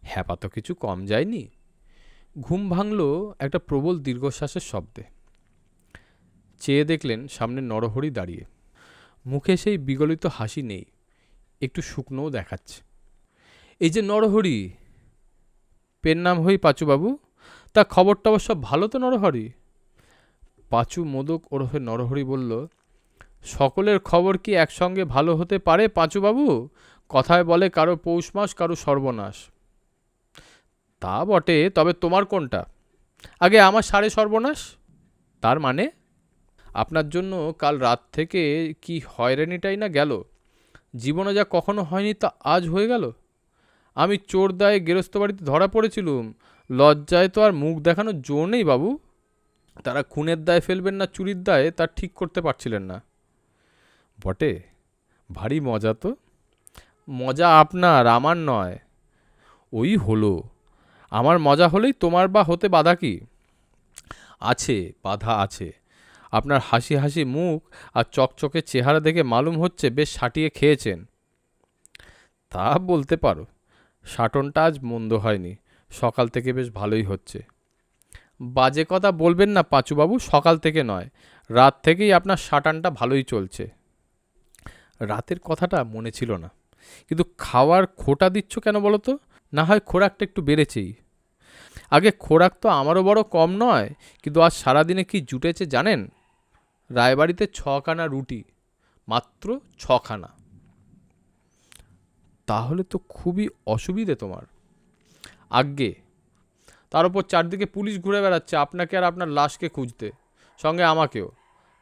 হ্যাপা তো কিছু কম যায়নি। ঘুম ভাঙল একটা প্রবল দীর্ঘশ্বাসের শব্দে। চেয়ে দেখলেন সামনে নরহরি দাঁড়িয়ে। মুখে সেই বিগলিত হাসি নেই, একটু শুকনোও দেখাচ্ছে। এই যে নরহরি, পেন নাম হই পাঁচুবাবু, তা খবর টবর সব ভালো তো নরহরি? পাঁচু মোদক ওরফে নরহরি বলল, সকলের খবর কি একসঙ্গে ভালো হতে পারে পাঁচুবাবু? কথায় বলে কারো পৌষ মাস কারো সর্বনাশ। তা বটে, তবে তোমার কোনটা? আগে আমার সাড়ে সর্বনাশ। তার মানে? আপনার জন্য কাল রাত থেকে কি হয়রানিটাই না গেল। জীবনে যা কখনো হয়নি তা আজ হয়ে গেল। আমি চোর দায়ে গেরস্ত বাড়িতে ধরা পড়েছিলুম, লজ্জায় তো আর মুখ দেখানোর জোর নেই বাবু। তারা খুনের দায়ে ফেলবেন না চুরির দায়ে তা ঠিক করতে পারছিলেন না। বটে, ভারী মজা তো। মজা আপনার, আমার নয়। ওই হলো, আমার মজা হলেই তোমার বা হতে বাধা কি? আছে, বাধা আছে। আপনার হাসি হাসি মুখ আর চকচকে চেহারা দেখে মালুম হচ্ছে বেশ সাটিয়ে খেয়েছেন। তা বলতে পারো। সাটনটা আজ মন্দ হয়নি, সকাল থেকে বেশ ভালোই হচ্ছে। বাজে কথা বলবেন না পাঁচুবাবু, সকাল থেকে নয়, রাত থেকেই আপনার সাটানটা ভালোই চলছে। রাতের কথাটা মনে ছিল না, কিন্তু খাওয়ার খোটা দিচ্ছ কেন বলো তো? না হয় খোরাকটা একটু বেড়েছেই। আগে খোরাক তো আমারও বড় কম নয়, কিন্তু আজ সারাদিনে কি জুটেছে জানেন? রায়বাড়িতে 6খানা রুটি, মাত্র 6খানা। তাহলে তো খুবই অসুবিধে তোমার। আজ্ঞে, তার উপর চারদিকে পুলিশ ঘুরে বেড়াচ্ছে আপনাকে আর আপনার লাশকে খুঁজতে, সঙ্গে আমাকেও।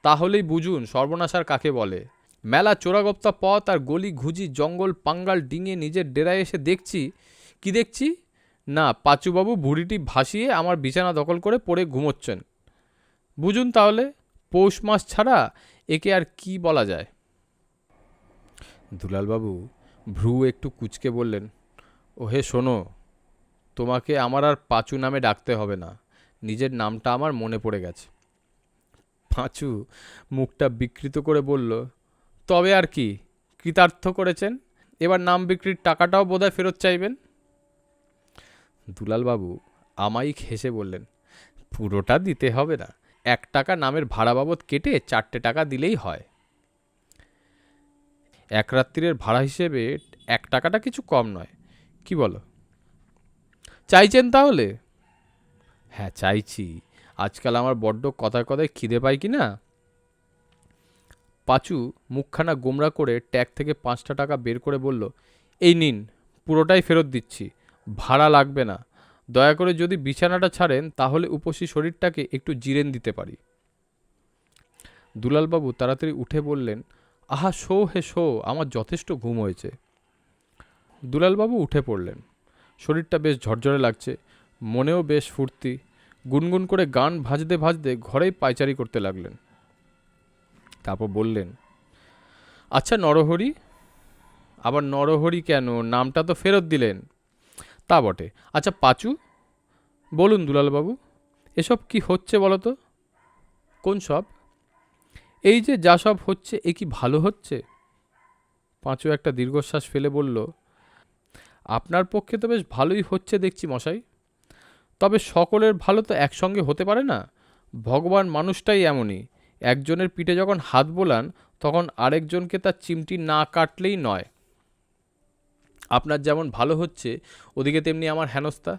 তাহলেই বুঝুন সর্বনাশ আর কাকে বলে। মেলা চোরাগোপ্তা পথ আর গলি ঘুজি জঙ্গল পাঙ্গাল ডিঙিয়ে নিজের ডেরায় এসে দেখছি, কি দেখছি না, পাঁচুবাবু বুড়িটি ভাসিয়ে আমার বিছানা দখল করে পড়ে ঘুমোচ্ছেন। বুঝুন তাহলে, পৌষ মাস ছাড়া একে আর কি বলা যায়? দুলালবাবু ভ্রু একটু কুঁচকে বললেন, ওহে শোনো, তোমাকে আমার আর পাঁচু নামে ডাকতে হবে না, নিজের নামটা আমার মনে পড়ে গেছে। পাঁচু মুখটা বিকৃত করে বলল, তবে আর কি, কৃতার্থ করেছেন, এবার নাম বিক্রির টাকাটাও বোধহয় ফেরত চাইবেন। দুলালবাবু আমায়িক হেসে বললেন, পুরোটা দিতে হবে না, 1 টাকা নামের ভাড়া বাবদ কেটে 4 টাকা দিলেই হয়। এক রাত্রিরের ভাড়া হিসেবে 1 টাকাটা কিছু কম নয়, কি বলো? চাইছেন তাহলে? হ্যাঁ চাইছি, আজকাল আমার বড্ড কথায় কথায় খিদে পায় কি না। পাঁচু মুখখানা গোমরা করে ট্যাগ থেকে 5টা টাকা বের করে বলল, এই নিন, পুরোটাই ফেরত দিচ্ছি, ভাড়া লাগবে না। দয়া করে যদি বিছানাটা ছাড়েন তাহলে উপসী শরীরটাকে একটু জিরেন দিতে পারি। দুলালবাবু তাড়াতাড়ি উঠে বললেন, আহা শো হে শো, আমার যথেষ্ট ঘুম হয়েছে। দুলালবাবু উঠে পড়লেন। শরীরটা বেশ ঝরঝরে লাগছে, মনেও বেশ ফুর্তি। গুনগুন করে গান ভাজতে ভাজতে ঘরেই পায়চারি করতে লাগলেন। তারপর বললেন, আচ্ছা নরহরি? আবার নরহরি কেন, নামটা তো ফেরত দিলেন। তা বটে। আচ্ছা পাঁচু, বলুন দুলালবাবু, এসব কি হচ্ছে বলো তো? কোন সব? এই যে যা সব হচ্ছে, এ কি ভালো হচ্ছে? পাঁচু একটা দীর্ঘশ্বাস ফেলে বলল, আপনার পক্ষে তো বেশ ভালোই হচ্ছে দেখছি মশাই। তবে সকলের ভালো তো একসঙ্গে হতে পারে না। ভগবান মানুষটাই এমনই, একজনের পিঠে যখন হাত বোলান তখন আরেকজনকে তার চিমটি না কাটলেই নয়। আপনার যেমন ভালো হচ্ছে, ওদিকে তেমনি আমার হেনস্থা।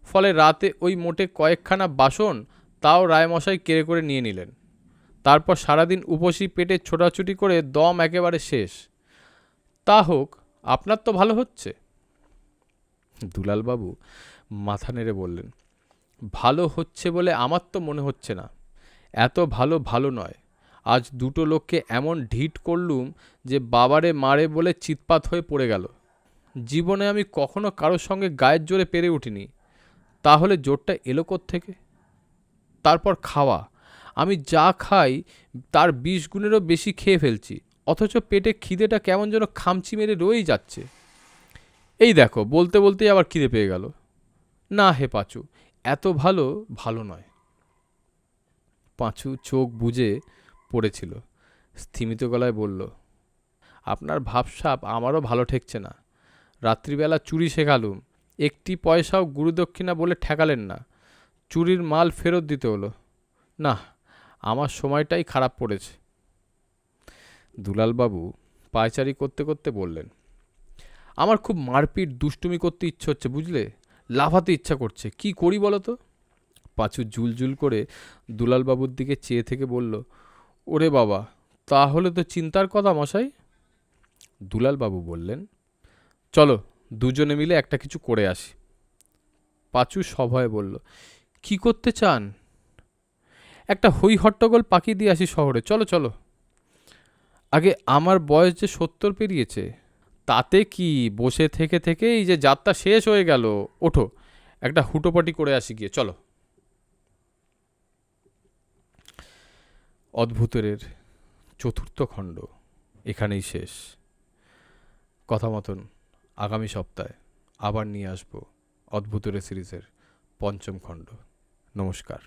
ফলে রাতে ওই মোটে কয়েকখানা বাসন তাও রায়মশাই কেড়ে করে নিয়ে নিলেন। তারপর সারাদিন উপসী পেটে ছোটাছুটি করে দম একেবারে শেষ। তা হোক, আপনার তো ভালো হচ্ছে। দুলালবাবু মাথা নেড়ে বললেন, ভালো হচ্ছে বলে আমার তো মনে হচ্ছে না। এত ভালো ভালো নয়। আজ 2টো লোককে এমন ঢিট করলুম যে বাবারে মারে বলে চিৎপাত হয়ে পড়ে গেল। জীবনে আমি কখনো কারোর সঙ্গে গায়ের জোরে পেরে উঠিনি, তাহলে জোরটা এলো কোত্থেকে? তারপর খাওয়া, আমি যা খাই তার 20 গুণেরও বেশি খেয়ে ফেলছি, অথচ পেটে খিদেটা কেমন যেন খামচি মেরে রয়েই যাচ্ছে। এই দেখো, বলতে বলতেই আবার খিদে পেয়ে গেল। না হে পাঁচু, এত ভালো ভালো নয়। পাঁচু চোখ বুজে পড়েছিল, স্থিমিত গলায় বলল, আপনার ভাবসাব আমারও ভালো ঠেকছে না। রাত্রিবেলা চুরি শেখালুম, একটি পয়সাও গুরুদক্ষিণা বলে ঠেকালেন না, চুরির মাল ফেরত দিতে হলো। না, আমার সময়টাই খারাপ পড়েছে। দুলালবাবু পায়চারি করতে করতে বললেন, আমার খুব মারপিট দুষ্টুমি করতে ইচ্ছে হচ্ছে বুঝলে, লাফাতে ইচ্ছা করছে, কি করি বলো তো? পাঁচু জুলজুল করে দুলালবাবুর দিকে চেয়ে থেকে বলল, ওরে বাবা, তাহলে তো চিন্তার কথা মশাই। দুলালবাবু বললেন, চলো দুজনে মিলে একটা কিছু করে আসি। পাঁচু সভয়ে বলল, কি করতে চান? একটা হই হট্টগোল পাকিয়ে দিয়ে আসি শহরে, চলো চলো। আগে আমার বয়স যে 70 পেরিয়েছে, তাতে কি, বসে থেকে থেকে এই যে যাত্রা শেষ হয়ে গেল। ওঠো, একটা হুটোপাটি করে আসি গিয়ে, চলো। অদ্ভুতের 4র্থ খণ্ড এখানেই শেষ। কথা মতন আগামী সপ্তাহে আবার নিয়ে আসবো অদ্ভুতের সিরিজের 5ম খণ্ড। নমস্কার।